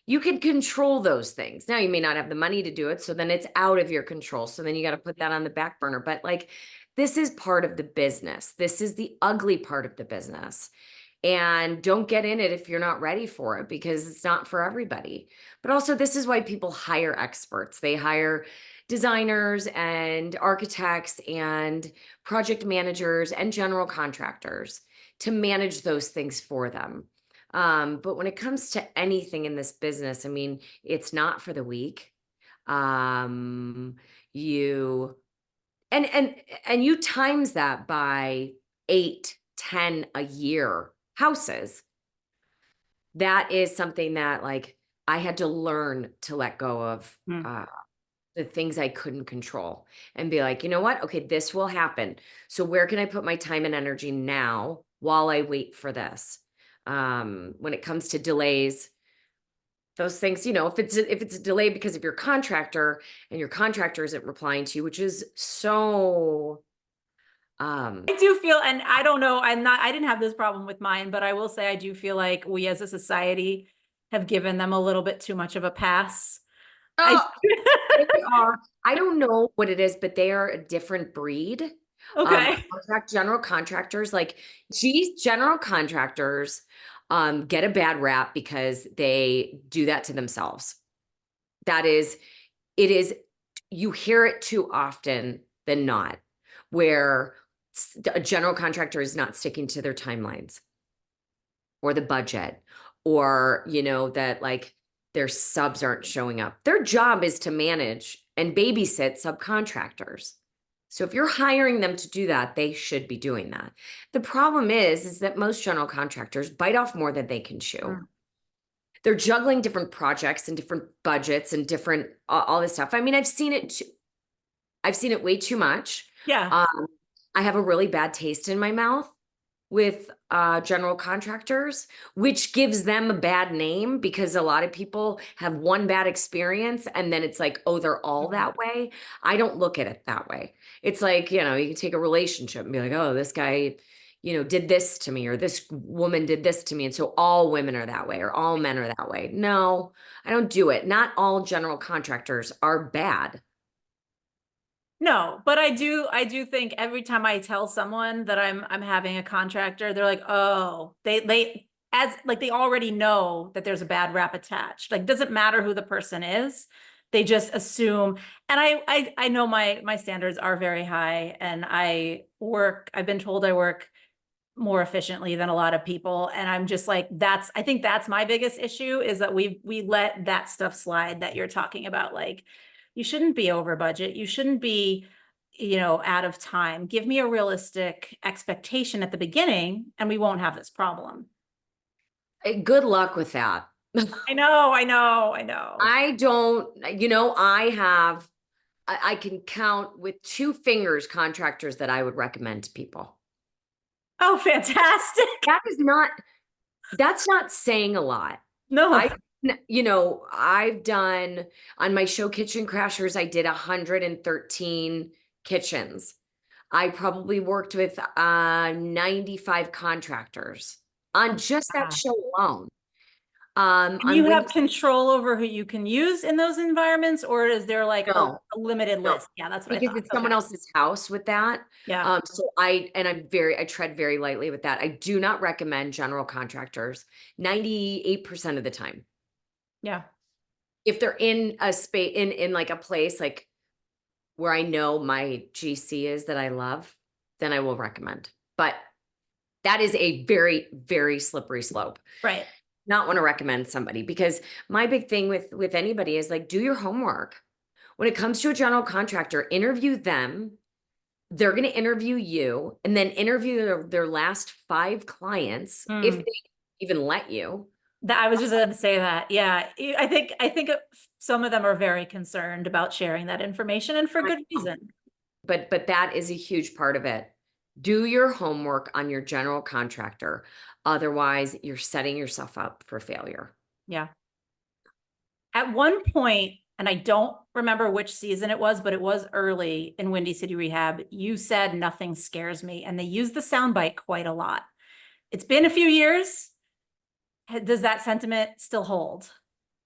Speaker 2: You can control those things. Now you may not have the money to do it, so then it's out of your control. So then you got to put that on the back burner. But like, this is part of the business. This is the ugly part of the business. And don't get in it if you're not ready for it, because it's not for everybody. But also, this is why people hire experts. They hire designers and architects and project managers and general contractors to manage those things for them. But when it comes to anything in this business, I mean, it's not for the weak. You and you times that by 8, 10 a year houses. That is something that like I had to learn to let go of the things I couldn't control and be like, you know what? Okay, this will happen. So where can I put my time and energy now while I wait for this? When it comes to delays, those things, you know, if it's a delay because of your contractor and your contractor isn't replying to you, which is so
Speaker 1: I do feel, and I don't know, I didn't have this problem with mine, but I will say I do feel like we as a society have given them a little bit too much of a pass.
Speaker 2: oh, they are, I don't know what it is, but they are a different breed.
Speaker 1: Okay.
Speaker 2: General contractors, like general contractors, get a bad rap because they do that to themselves. It is, you hear it too often than not, where a general contractor is not sticking to their timelines or the budget, or, you know, that like their subs aren't showing up. Their job is to manage and babysit subcontractors. So if you're hiring them to do that, they should be doing that. The problem is that most general contractors bite off more than they can chew. They're juggling different projects and different budgets and different all this stuff. I mean, I've seen it way too much.
Speaker 1: Yeah.
Speaker 2: I have a really bad taste in my mouth with general contractors, which gives them a bad name because a lot of people have one bad experience and then it's like, oh, they're all that way. I don't look at it that way. It's like, you know, you can take a relationship and be like, oh, this guy, you know, did this to me, or this woman did this to me. And so all women are that way, or all men are that way. No, I don't do it. Not all general contractors are bad.
Speaker 1: No, but I do think every time I tell someone that I'm having a contractor, they're like, oh, they as like they already know that there's a bad rap attached. Like, doesn't matter who the person is. They just assume. And I know my standards are very high, and I've been told I work more efficiently than a lot of people. And I'm just like, I think that's my biggest issue, is that we let that stuff slide that you're talking about. Like, you shouldn't be over budget. You shouldn't be, you know, out of time. Give me a realistic expectation at the beginning and we won't have this problem.
Speaker 2: Good luck with that.
Speaker 1: I know, I know, I know.
Speaker 2: I don't, you know, I can count with 2 fingers contractors that I would recommend to people.
Speaker 1: Oh, fantastic.
Speaker 2: That's not saying a lot.
Speaker 1: No.
Speaker 2: You know, I've done on my show Kitchen Crashers, I did 113 kitchens. I probably worked with 95 contractors on just that show alone.
Speaker 1: And you have control over who you can use in those environments, or is there like a limited list? Yeah, that's what I
Speaker 2: because
Speaker 1: thought.
Speaker 2: it's someone else's house with that.
Speaker 1: Yeah.
Speaker 2: So I tread very lightly with that. I do not recommend general contractors 98% of the time.
Speaker 1: Yeah.
Speaker 2: If they're in a space, in like a place like where I know my GC is that I love, then I will recommend. But that is a very, very slippery slope.
Speaker 1: Right.
Speaker 2: Not want to recommend somebody, because my big thing with anybody is like, do your homework. When it comes to a general contractor, interview them. They're going to interview you, and then interview their last 5 clients, if they even let you.
Speaker 1: I was just going to say that. Yeah. I think some of them are very concerned about sharing that information, and for good reason.
Speaker 2: But that is a huge part of it. Do your homework on your general contractor. Otherwise, you're setting yourself up for failure.
Speaker 1: Yeah. At one point, and I don't remember which season it was, but it was early in Windy City Rehab, you said nothing scares me, and they used the soundbite quite a lot. It's been a few years. Does that sentiment still hold?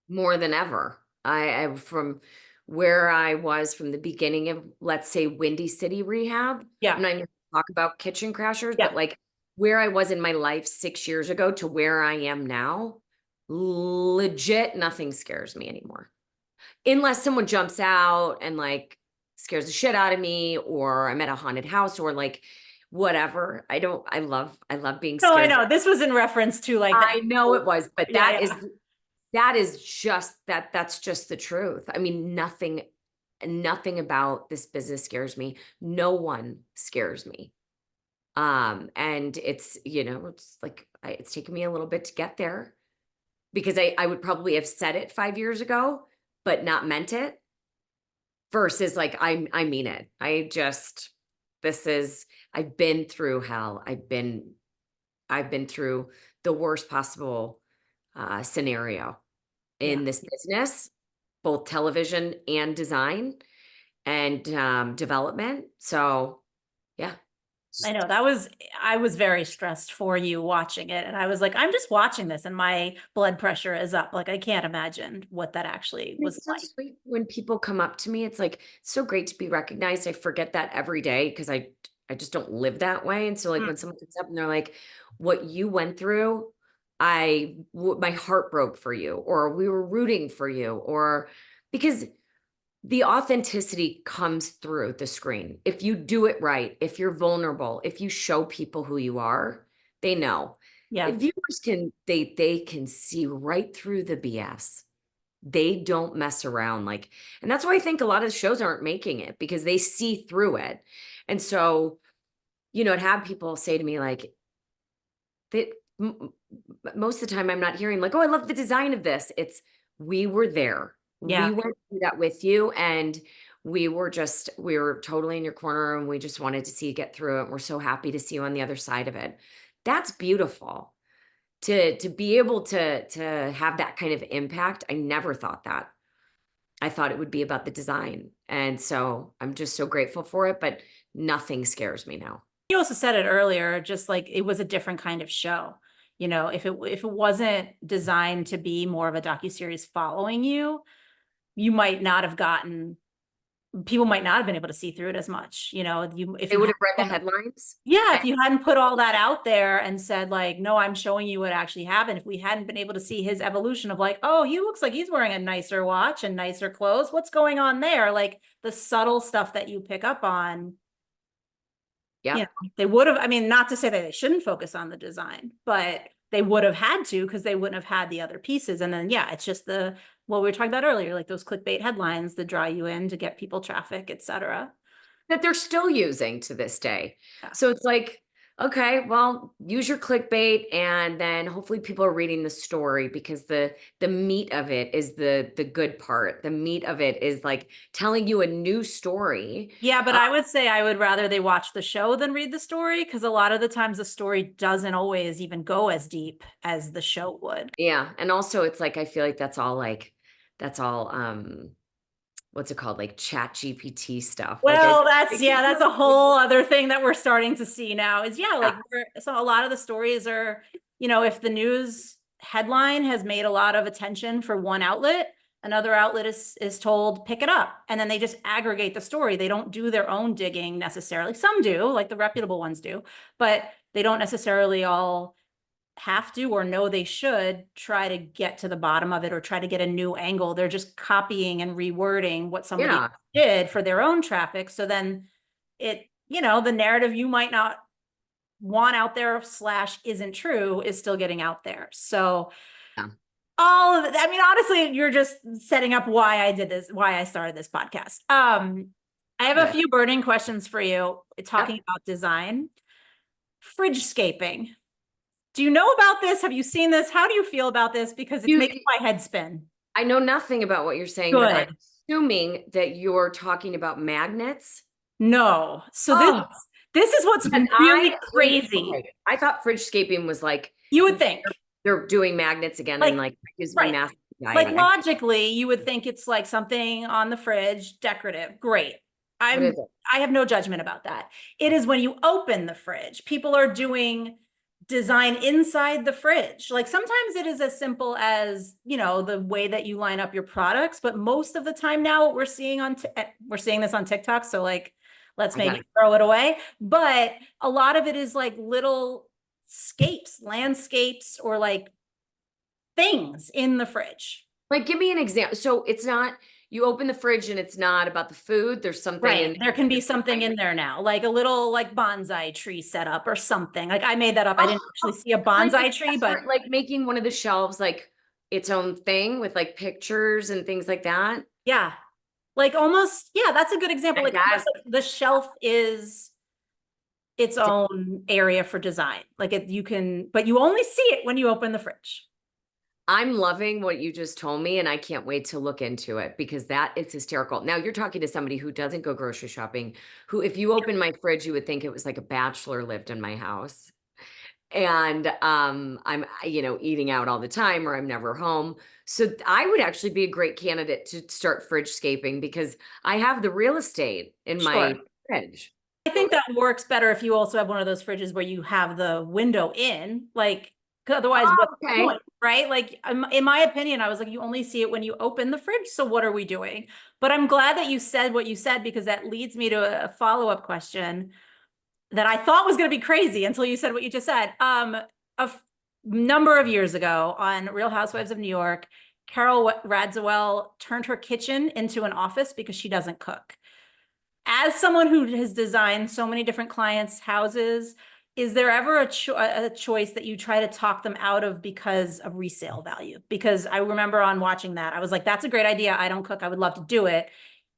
Speaker 2: more than ever. I from where I was from the beginning of, let's say, Windy City Rehab.
Speaker 1: Yeah.
Speaker 2: I'm not even gonna talk about kitchen crashers,
Speaker 1: Yeah.
Speaker 2: but like where I was in my life 6 years ago to where I am now, legit nothing scares me anymore. Unless someone jumps out and like scares the shit out of me, or I'm at a haunted house, or like whatever. I love being
Speaker 1: No, I
Speaker 2: scared.
Speaker 1: know. This was in reference to like the
Speaker 2: I know it was, but
Speaker 1: yeah, yeah.
Speaker 2: that is just that's just the truth. I mean, nothing about this business scares me. No one scares me. And it's, it's like it's taken me a little bit to get there, because I would probably have said it 5 years ago, but not meant it, versus like I mean it. This is I've been through hell. I've been through the worst possible scenario
Speaker 1: Yeah.
Speaker 2: in this business, both television and design and development. So yeah.
Speaker 1: I know I was very stressed for you watching it. And I was like, I'm just watching this and my blood pressure is up. Like, I can't imagine what that actually was
Speaker 2: It's so
Speaker 1: like.
Speaker 2: sweet when people come up to me. It's like so great to be recognized. I forget that every day because I just don't live that way. And so like
Speaker 1: Mm.
Speaker 2: when someone comes up and they're like, "What you went through, my heart broke for you," or "We were rooting for you," or because the authenticity comes through the screen. If you do it right, if you're vulnerable, if you show people who you are, they know.
Speaker 1: Yeah.
Speaker 2: Viewers they can see right through the BS. They don't mess around, like, and that's why I think a lot of shows aren't making it, because they see through it. And so, it had people say to me like that most of the time I'm not hearing like, "Oh, I love the design of this." It's, we were there. We
Speaker 1: Yeah.
Speaker 2: went through that with you, and we were totally in your corner, and we just wanted to see you get through it. And we're so happy to see you on the other side of it. That's beautiful. To be able to have that kind of impact. I never thought that. I thought it would be about the design. And so I'm just so grateful for it, but nothing scares me now.
Speaker 1: You also said it earlier, just like it was a different kind of show. If it wasn't designed to be more of a docuseries following you, you might not have gotten people might not have been able to see through it as much. If
Speaker 2: They
Speaker 1: you
Speaker 2: would
Speaker 1: had
Speaker 2: have read the headlines.
Speaker 1: yeah, if you hadn't put all that out there and said like, no, I'm showing you what actually happened. If we hadn't been able to see his evolution of like, oh, he looks like he's wearing a nicer watch and nicer clothes. What's going on there? Like the subtle stuff that you pick up on,
Speaker 2: Yeah.
Speaker 1: they would have, I mean, not to say that they shouldn't focus on the design, but they would have had to because they wouldn't have had the other pieces. And then, yeah, it's just what we were talking about earlier, like those clickbait headlines that draw you in to get people traffic, et cetera.
Speaker 2: That they're still using to this day.
Speaker 1: Yeah.
Speaker 2: So it's like, okay, well, use your clickbait, and then hopefully people are reading the story, because the meat of it is the good part. The meat of it is like telling you a new story.
Speaker 1: Yeah, but I would say I would rather they watch the show than read the story, because a lot of the times the story doesn't always even go as deep as the show would.
Speaker 2: Yeah. And also it's like, I feel like that's all what's it called? Like Chat GPT stuff. Like
Speaker 1: Well, that's a whole other thing that we're starting to see now is like so a lot of the stories are, if the news headline has made a lot of attention for one outlet, another outlet is told pick it up, and then they just aggregate the story. They don't do their own digging necessarily. Some do, like the reputable ones do, but they don't necessarily all have to or know they should try to get to the bottom of it or try to get a new angle. They're just copying and rewording what somebody
Speaker 2: Yeah.
Speaker 1: did for their own traffic. So then the narrative you might not want out there / isn't true is still getting out there. So
Speaker 2: Yeah.
Speaker 1: all of it, I mean, honestly, you're just setting up why I did this, why I started this podcast. I have a few burning questions for you talking about design. Fridgescaping. Do you know about this? Have you seen this? How do you feel about this? Because it's making my head spin.
Speaker 2: I know nothing about what you're saying, but I'm
Speaker 1: Good.
Speaker 2: assuming that you're talking about magnets.
Speaker 1: No. So
Speaker 2: Oh,
Speaker 1: this is what's
Speaker 2: and
Speaker 1: really crazy.
Speaker 2: okay, I thought fridgescaping was like
Speaker 1: You would think.
Speaker 2: they're doing magnets again, and like gives me
Speaker 1: right.
Speaker 2: massive
Speaker 1: Like
Speaker 2: anxiety.
Speaker 1: logically, you would think it's like something on the fridge, decorative. Great.
Speaker 2: What is it?
Speaker 1: I have no judgment about that. It is when you open the fridge. People are doing design inside the fridge. Like sometimes it is as simple as, you know, the way that you line up your products, but most of the time now what we're seeing we're seeing this on TikTok, so like let's
Speaker 2: I got
Speaker 1: maybe
Speaker 2: it.
Speaker 1: throw it away, but a lot of it is like little scapes, landscapes, or like things in the fridge.
Speaker 2: Like, give me an example. So it's not, you open the fridge and it's not about the food. There's something
Speaker 1: Right.
Speaker 2: in
Speaker 1: There can be
Speaker 2: there.
Speaker 1: something in there now, like a little like bonsai tree setup or something. Like I made that up. I didn't
Speaker 2: Oh,
Speaker 1: actually see a
Speaker 2: like
Speaker 1: bonsai tree, but
Speaker 2: like making one of the shelves like its own thing with like pictures and things like that.
Speaker 1: yeah, like almost, yeah, that's a good example. Like almost
Speaker 2: That's
Speaker 1: like the shelf is its own area for design. Like you can, but you only see it when you open the fridge.
Speaker 2: I'm loving what you just told me, and I can't wait to look into it because that is hysterical. Now you're talking to somebody who doesn't go grocery shopping, who if you open my fridge, you would think it was like a bachelor lived in my house. And I'm, you know, eating out all the time or I'm never home. So I would actually be a great candidate to start fridgescaping because I have the real estate in my
Speaker 1: Sure.
Speaker 2: fridge.
Speaker 1: I think that works better if you also have one of those fridges where you have the window in, like, 'cause otherwise,
Speaker 2: Oh,
Speaker 1: what's the
Speaker 2: okay.
Speaker 1: point, right? Like, in my opinion, I was like, you only see it when you open the fridge. So what are we doing? But I'm glad that you said what you said, because that leads me to a follow-up question that I thought was going to be crazy until you said what you just said. Number of years ago on Real Housewives of New York, Carol Radziwill turned her kitchen into an office because she doesn't cook. As someone who has designed so many different clients' houses, is there ever a choice that you try to talk them out of because of resale value? Because I remember on watching that, I was like, that's a great idea. I don't cook. I would love to do it.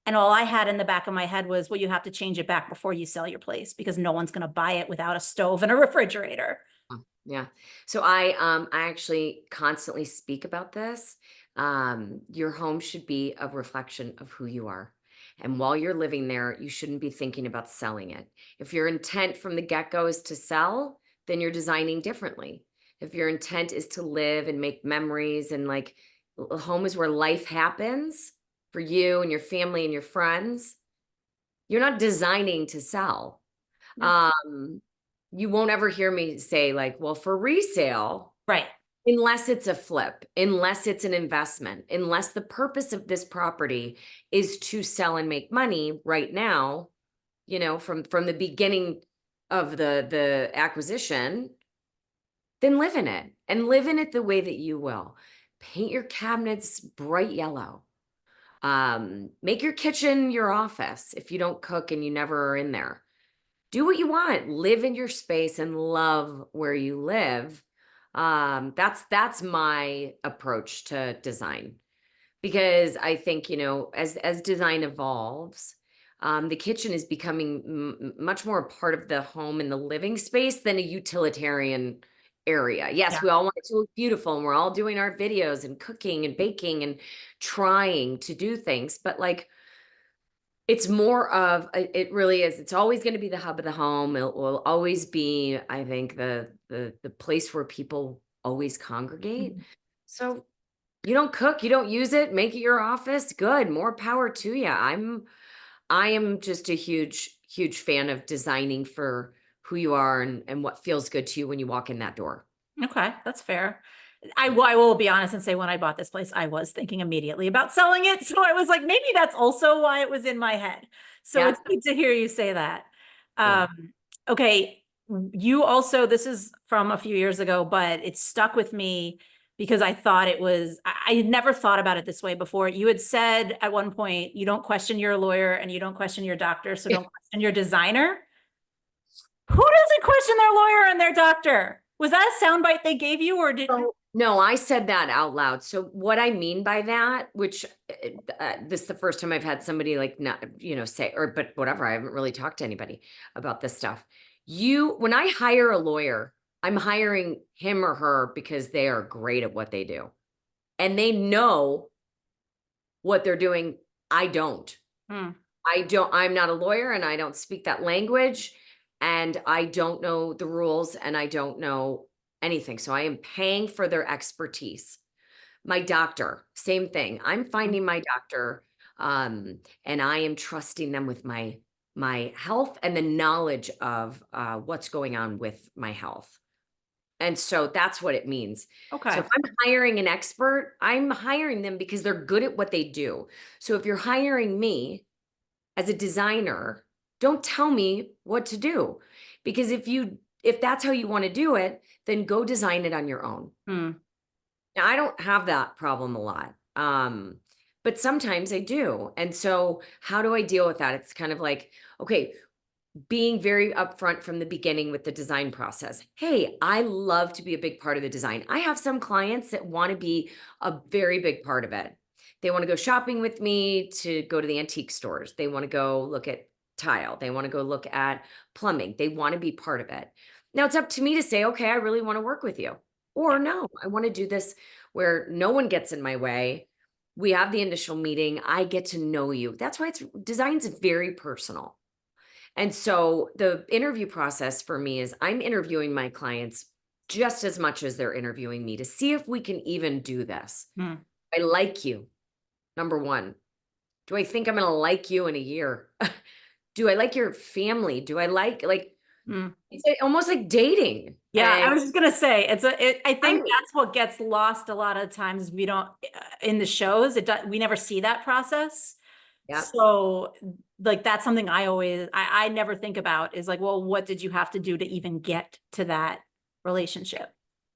Speaker 1: And all I had in the back of my head was, well, you have to change it back before you sell your place because no one's going to buy it without a stove and a refrigerator.
Speaker 2: Yeah. So I actually constantly speak about this. Your home should be a reflection of who you are. And while you're living there, you shouldn't be thinking about selling it. If your intent from the get-go is to sell, then you're designing differently. If your intent is to live and make memories and like a home is where life happens for you and your family and your friends, you're not designing to sell.
Speaker 1: Yeah.
Speaker 2: You won't ever hear me say like, well, for resale,
Speaker 1: Right.
Speaker 2: unless it's a flip, unless it's an investment, unless the purpose of this property is to sell and make money right now, you know, from the beginning of the acquisition, then live in it and live in it the way that you will. Paint your cabinets bright yellow. Make your kitchen your office if you don't cook and you never are in there. Do what you want, live in your space and love where you live. That's my approach to design because I think, you know, as design evolves, the kitchen is becoming much more a part of the home and the living space than a utilitarian area. Yes,
Speaker 1: Yeah.
Speaker 2: we all want it to look beautiful and we're all doing our videos and cooking and baking and trying to do things, but like it's more of it really is. It's always going to be the hub of the home. It will always be, I think, the place where people always congregate.
Speaker 1: Mhm.
Speaker 2: So you don't cook, you don't use it, make it your office. Good, more power to you. I am just a huge fan of designing for who you are and what feels good to you when you walk in that door.
Speaker 1: Okay, that's fair. I will be honest and say when I bought this place, I was thinking immediately about selling it. So I was like, maybe that's also why it was in my head. So
Speaker 2: Yeah,
Speaker 1: it's good to hear you say that.
Speaker 2: yeah.
Speaker 1: Okay, you also, this is from a few years ago, but it stuck with me because I thought it was, I had never thought about it this way before. You had said at one point, you don't question your lawyer and you don't question your doctor, so don't question your designer. Who doesn't question their lawyer and their doctor? Was that a soundbite they gave you, or did?
Speaker 2: Oh, no, I said that out loud. So what I mean by that, which this is the first time I've had somebody like not, you know, say, or, but whatever, I haven't really talked to anybody about this stuff. When I hire a lawyer, I'm hiring him or her because they are great at what they do and they know what they're doing. I don't.
Speaker 1: Hmm.
Speaker 2: I'm not a lawyer and I don't speak that language and I don't know the rules and I don't know anything. So I am paying for their expertise. My doctor, same thing. I'm finding my doctor and I am trusting them with my health and the knowledge of what's going on with my health. And so that's what it means. So
Speaker 1: Okay.
Speaker 2: if I'm hiring an expert, I'm hiring them because they're good at what they do. So if you're hiring me as a designer, don't tell me what to do. Because if that's how you want to do it, then go design it on your own.
Speaker 1: Hmm.
Speaker 2: Now, I don't have that problem a lot. But sometimes I do. And so how do I deal with that? It's kind of like, okay, being very upfront from the beginning with the design process. Hey, I love to be a big part of the design. I have some clients that want to be a very big part of it. They want to go shopping with me to go to the antique stores. They want to go look at tile. They want to go look at plumbing. They want to be part of it. Now it's up to me to say, okay, I really want to work with you. Or
Speaker 1: Yeah.
Speaker 2: no, I want to do this where no one gets in my way. We have the initial meeting. I get to know you. That's why design's very personal. And so the interview process for me is I'm interviewing my clients just as much as they're interviewing me to see if we can even do this.
Speaker 1: Hmm.
Speaker 2: I like you. Number one, do I think I'm going to like you in a year? Do I like your family? Do I like,
Speaker 1: Hmm.
Speaker 2: it's almost like dating.
Speaker 1: Yeah, I
Speaker 2: And
Speaker 1: was just gonna say I think
Speaker 2: I'm,
Speaker 1: that's what gets lost a lot of times. We don't in the shows. We never see that process.
Speaker 2: yeah.
Speaker 1: So like that's something I never think about is like, well, what did you have to do to even get to that relationship?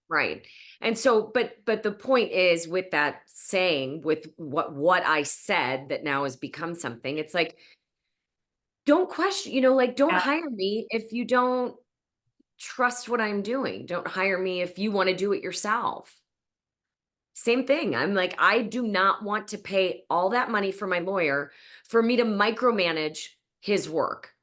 Speaker 2: Right. And so, but the point is with that saying, with what I said that now has become something, it's like, don't question, like don't
Speaker 1: Yeah.
Speaker 2: hire me if you don't trust what I'm doing. Don't hire me if you want to do it yourself. Same thing. I'm like, I do not want to pay all that money for my lawyer for me to micromanage his work.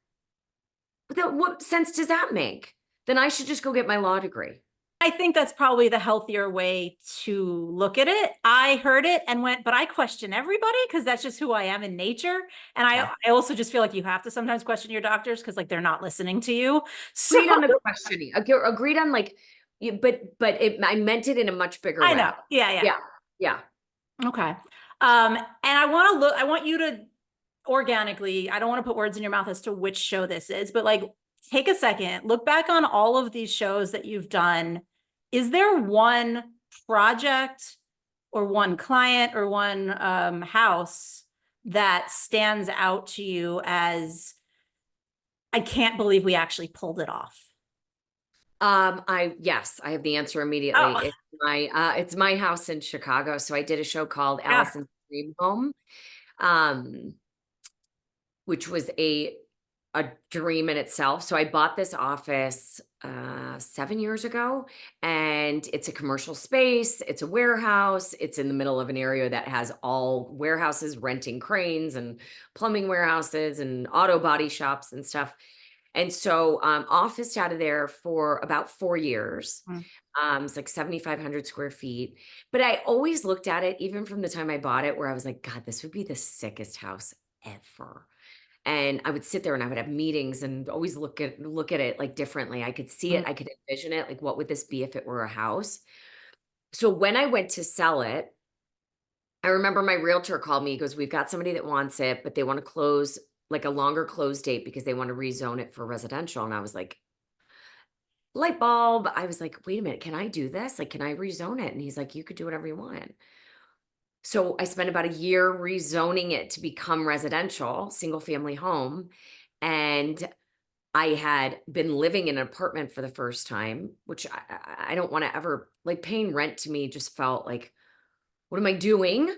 Speaker 2: What sense does that make? Then I should just go get my law degree.
Speaker 1: I think that's probably the healthier way to look at it. I heard it and went, but I question everybody because that's just who I am in nature. And
Speaker 2: Yeah.
Speaker 1: I also just feel like you have to sometimes question your doctors because like they're not listening to you. So
Speaker 2: Agreed on the questioning. Agreed on like, I meant it in a much bigger
Speaker 1: I
Speaker 2: way.
Speaker 1: know. Yeah, yeah.
Speaker 2: Yeah. Yeah.
Speaker 1: Okay. And I want you to organically, I don't want to put words in your mouth as to which show this is, but like take a second, look back on all of these shows that you've done. Is there one project or one client or one house that stands out to you as I can't believe we actually pulled it off?
Speaker 2: Yes, I have the answer immediately.
Speaker 1: Oh,
Speaker 2: It's my house in Chicago. So I did a show called
Speaker 1: yeah.
Speaker 2: Alison's Dream Home. Um, which was a dream in itself. So I bought this office 7 years ago, and it's a commercial space. It's a warehouse. It's in the middle of an area that has all warehouses renting cranes and plumbing warehouses and auto body shops and stuff. And so officed out of there for about 4 years.
Speaker 1: Mm.
Speaker 2: It's like 7,500 square feet. But I always looked at it, even from the time I bought it, where I was like, God, this would be the sickest house ever. And I would sit there and I would have meetings and always look at it like differently. I could see it,
Speaker 1: Mm.
Speaker 2: I could envision it, like what would this be if it were a house? So when I went to sell it, I remember my realtor called me. He goes, "We've got somebody that wants it, but they want to close like a longer close date because they want to rezone it for residential." And I was like, light bulb. I was like, wait a minute, can I do this? Like, can I rezone it? And he's like, you could do whatever you want. So I spent about a year rezoning it to become residential, single family home. And I had been living in an apartment for the first time, which I don't want to ever like paying rent to me just felt like, what am I doing?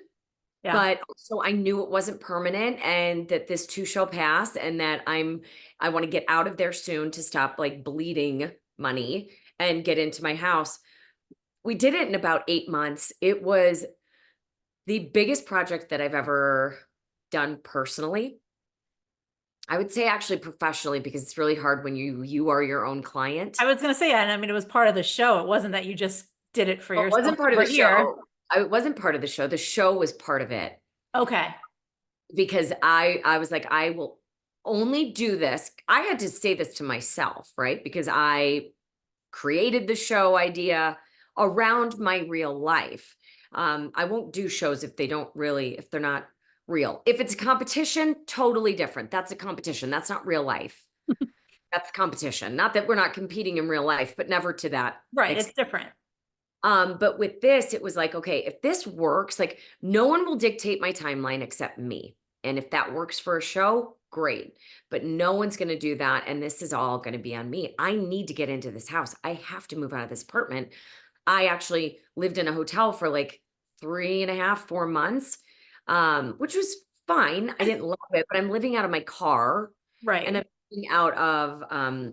Speaker 1: Yeah.
Speaker 2: But also I knew it wasn't permanent and that this too shall pass and that I want to get out of there soon to stop like bleeding money and get into my house. We did it in about 8 months. It was the biggest project that I've ever done personally. I would say actually professionally because it's really hard when you are your own client.
Speaker 1: I was gonna say, and I mean, it was part of the show. It wasn't that you just did it for
Speaker 2: Well, it
Speaker 1: yourself
Speaker 2: wasn't part of
Speaker 1: over
Speaker 2: the
Speaker 1: here.
Speaker 2: show. It wasn't part of the show. The show was part of it
Speaker 1: Okay.
Speaker 2: because I was like, I will only do this. I had to say this to myself, right? Because I created the show idea around my real life. I won't do shows if if they're not real. If it's a competition, totally different. That's a competition. That's not real life. That's competition. Not that we're not competing in real life, but never to that
Speaker 1: Right.
Speaker 2: extent.
Speaker 1: It's different.
Speaker 2: But with this, it was like, okay, if this works, like no one will dictate my timeline except me. And if that works for a show, great. But no one's going to do that. And this is all going to be on me. I need to get into this house. I have to move out of this apartment. I actually lived in a hotel for like 3.5, 4 months, which was fine. I didn't love it, but I'm living out of my car and I'm
Speaker 1: Right.
Speaker 2: living out of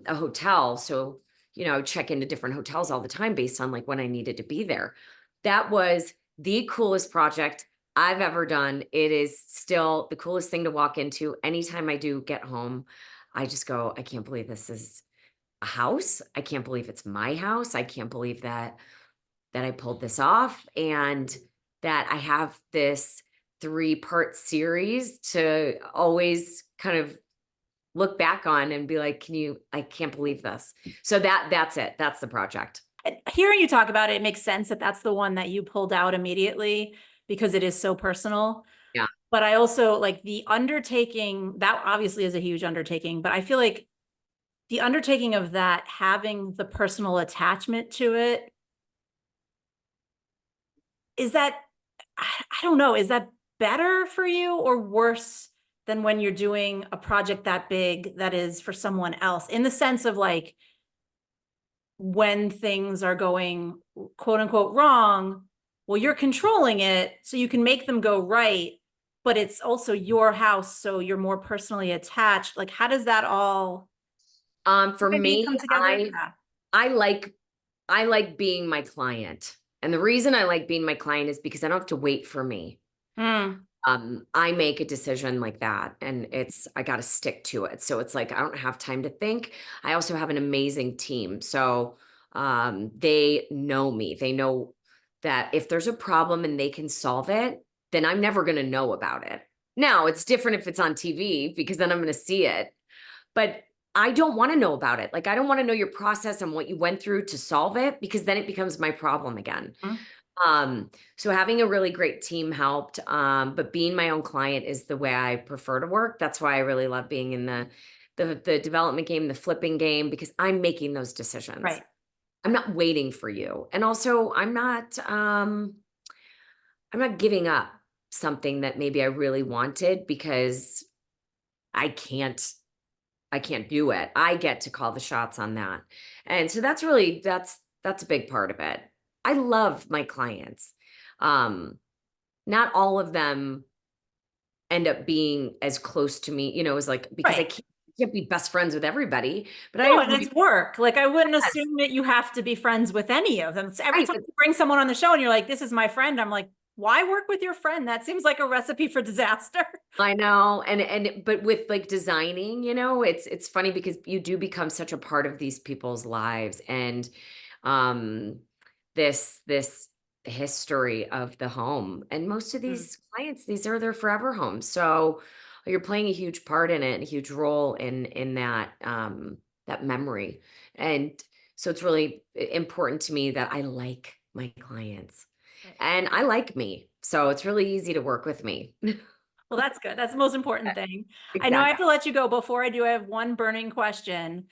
Speaker 2: a hotel. So, I would check into different hotels all the time based on like when I needed to be there. That was the coolest project I've ever done. It is still the coolest thing to walk into. Anytime I do get home, I just go, I can't believe this is a house. I can't believe it's my house. I can't believe that I pulled this off and that I have this 3-part series to always kind of look back on and be like, I can't believe this. So that's it. That's the project.
Speaker 1: And hearing you talk about it, it makes sense that that's the one that you pulled out immediately because it is so personal.
Speaker 2: Yeah.
Speaker 1: But I also like the undertaking, that obviously is a huge undertaking, but I feel like the undertaking of that, having the personal attachment to it, is that, I don't know, is that better for you or worse than when you're doing a project that big that is for someone else, in the sense of like, when things are going quote unquote wrong, well, you're controlling it so you can make them go right, but it's also your house, so you're more personally attached. Like, how does that all
Speaker 2: For
Speaker 1: maybe
Speaker 2: me,
Speaker 1: come together? Yeah.
Speaker 2: I like being my client. And the reason I like being my client is because I don't have to wait for me.
Speaker 1: Mm,
Speaker 2: I make a decision like that and I got to stick to it. So it's like, I don't have time to think. I also have an amazing team. So, they know me. They know that if there's a problem and they can solve it, then I'm never going to know about it. Now it's different if it's on TV because then I'm going to see it, but I don't want to know about it. Like, I don't want to know your process and what you went through to solve it because then it becomes my problem again.
Speaker 1: mm,
Speaker 2: So having a really great team helped. But being my own client is the way I prefer to work. That's why I really love being in the development game, the flipping game, because I'm making those decisions.
Speaker 1: right.
Speaker 2: I'm not waiting for you. And also I'm not giving up something that maybe I really wanted because I can't I can't do it. I get to call the shots on that. And so that's a big part of it. I love my clients. Um, Not all of them end up being as close to me, as like because I
Speaker 1: Right.
Speaker 2: can't be best friends with everybody, but I
Speaker 1: No,
Speaker 2: have
Speaker 1: and it's work. Like, I wouldn't
Speaker 2: yes,
Speaker 1: assume that you have to be friends with any of them. So every
Speaker 2: right.
Speaker 1: time you bring someone on the show and you're like, this is my friend, I'm like, why work with your friend? That seems like a recipe for disaster.
Speaker 2: I know. But with like designing, it's funny because you do become such a part of these people's lives and um this history of the home. And most of
Speaker 1: Mm,
Speaker 2: these clients, these are their forever homes. So you're playing a huge part in it, a huge role in that memory. And so it's really important to me that I like my clients
Speaker 1: right.
Speaker 2: and I like me. So it's really easy to work with me.
Speaker 1: Well, that's good. That's the most important thing. I know I
Speaker 2: Exactly.
Speaker 1: have to let you go. Before I do, I have one burning question,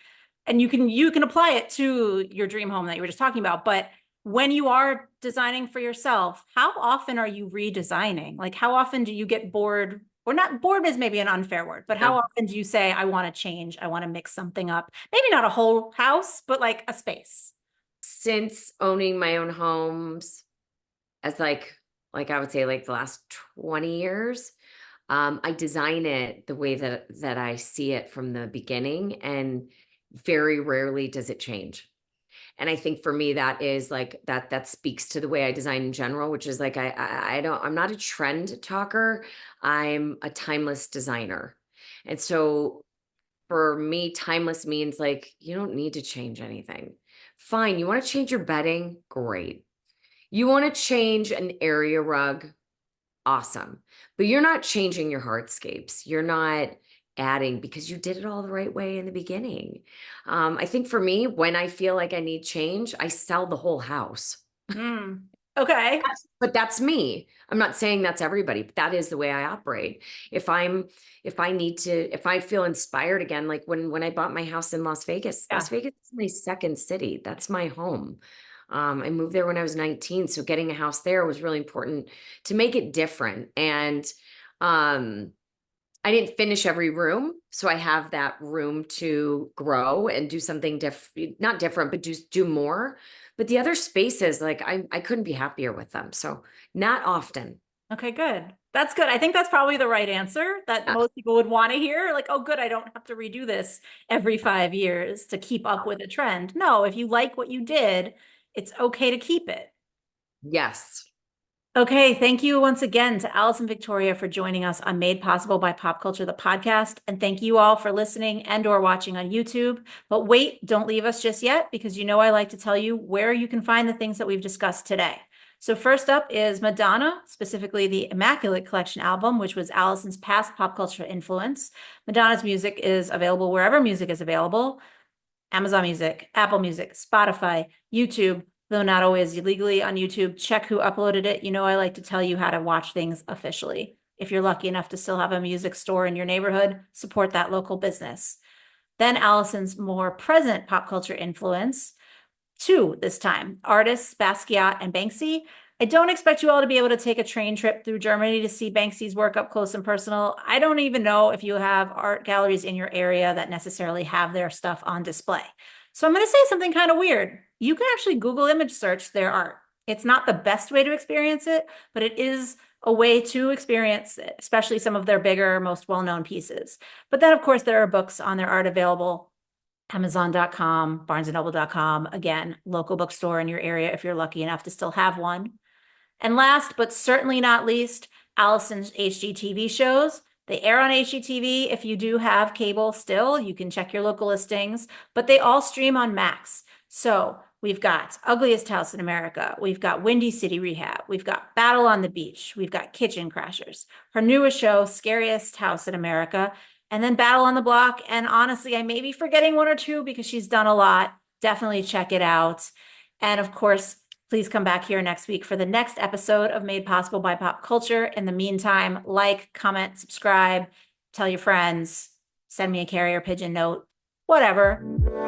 Speaker 1: and you can apply it to your dream home that you were just talking about. But when you are designing for yourself, how often are you redesigning? Like, how often do you get bored? Or not, bored is maybe an unfair word, but how
Speaker 2: Yeah.
Speaker 1: often do you say, I want to change, I want to mix something up? Maybe not a whole house, but like a space.
Speaker 2: Since owning my own homes as like I would say like the last 20 years, I design it the way that I see it from the beginning, and very rarely does it change. And I think for me, that is like that speaks to the way I design in general, which is like I'm not a trend talker. I'm a timeless designer. And so for me, timeless means like you don't need to change anything. Fine, you want to change your bedding? Great. You want to change an area rug? Awesome. But you're not changing your hardscapes. You're not adding because you did it all the right way in the beginning. I think for me, when I feel like I need change, I sell the whole house.
Speaker 1: Mm. Okay.
Speaker 2: But that's me. I'm not saying that's everybody, but that is the way I operate. If I feel inspired again, like when I bought my house in Las Vegas,
Speaker 1: Yeah.
Speaker 2: Las Vegas is my second city. That's my home. I moved there when I was 19. So getting a house there was really important to make it different. And um, I didn't finish every room. So I have that room to grow and do something different, not different, but just do more. But the other spaces, like I couldn't be happier with them. So not often.
Speaker 1: Okay, good. That's good. I think that's probably the right answer that
Speaker 2: Yeah.
Speaker 1: most people would want to hear. Like, oh, good, I don't have to redo this every 5 years to keep up with a trend. No, if you like what you did, it's okay to keep it.
Speaker 2: Yes.
Speaker 1: Okay, thank you once again to Alison Victoria for joining us on Made Possible by Pop Culture, the podcast. And thank you all for listening and or watching on YouTube. But wait, don't leave us just yet, because you know I like to tell you where you can find the things that we've discussed today. So first up is Madonna, specifically the Immaculate Collection album, which was Alison's past pop culture influence. Madonna's music is available wherever music is available. Amazon Music, Apple Music, Spotify, YouTube, though not always illegally on YouTube. Check who uploaded it. You know, I like to tell you how to watch things officially. If you're lucky enough to still have a music store in your neighborhood, support that local business. Then Alison's more present pop culture influence, two this time, artists Basquiat and Banksy. I don't expect you all to be able to take a train trip through Germany to see Banksy's work up close and personal. I don't even know if you have art galleries in your area that necessarily have their stuff on display. So I'm going to say something kind of weird. You can actually Google image search their art. It's not the best way to experience it, but it is a way to experience it, especially some of their bigger, most well-known pieces. But then, of course, there are books on their art available. Amazon.com, BarnesandNoble.com, again, local bookstore in your area if you're lucky enough to still have one. And last, but certainly not least, Alison's HGTV shows. They air on HGTV. If you do have cable still, you can check your local listings, but they all stream on Max. So we've got Ugliest House in America. We've got Windy City Rehab. We've got Battle on the Beach. We've got Kitchen Crashers. Her newest show, Scariest House in America. And then Battle on the Block. And honestly, I may be forgetting one or two because she's done a lot. Definitely check it out. And of course, please come back here next week for the next episode of Made Possible by Pop Culture. In the meantime, like, comment, subscribe, tell your friends, send me a carrier pigeon note, whatever.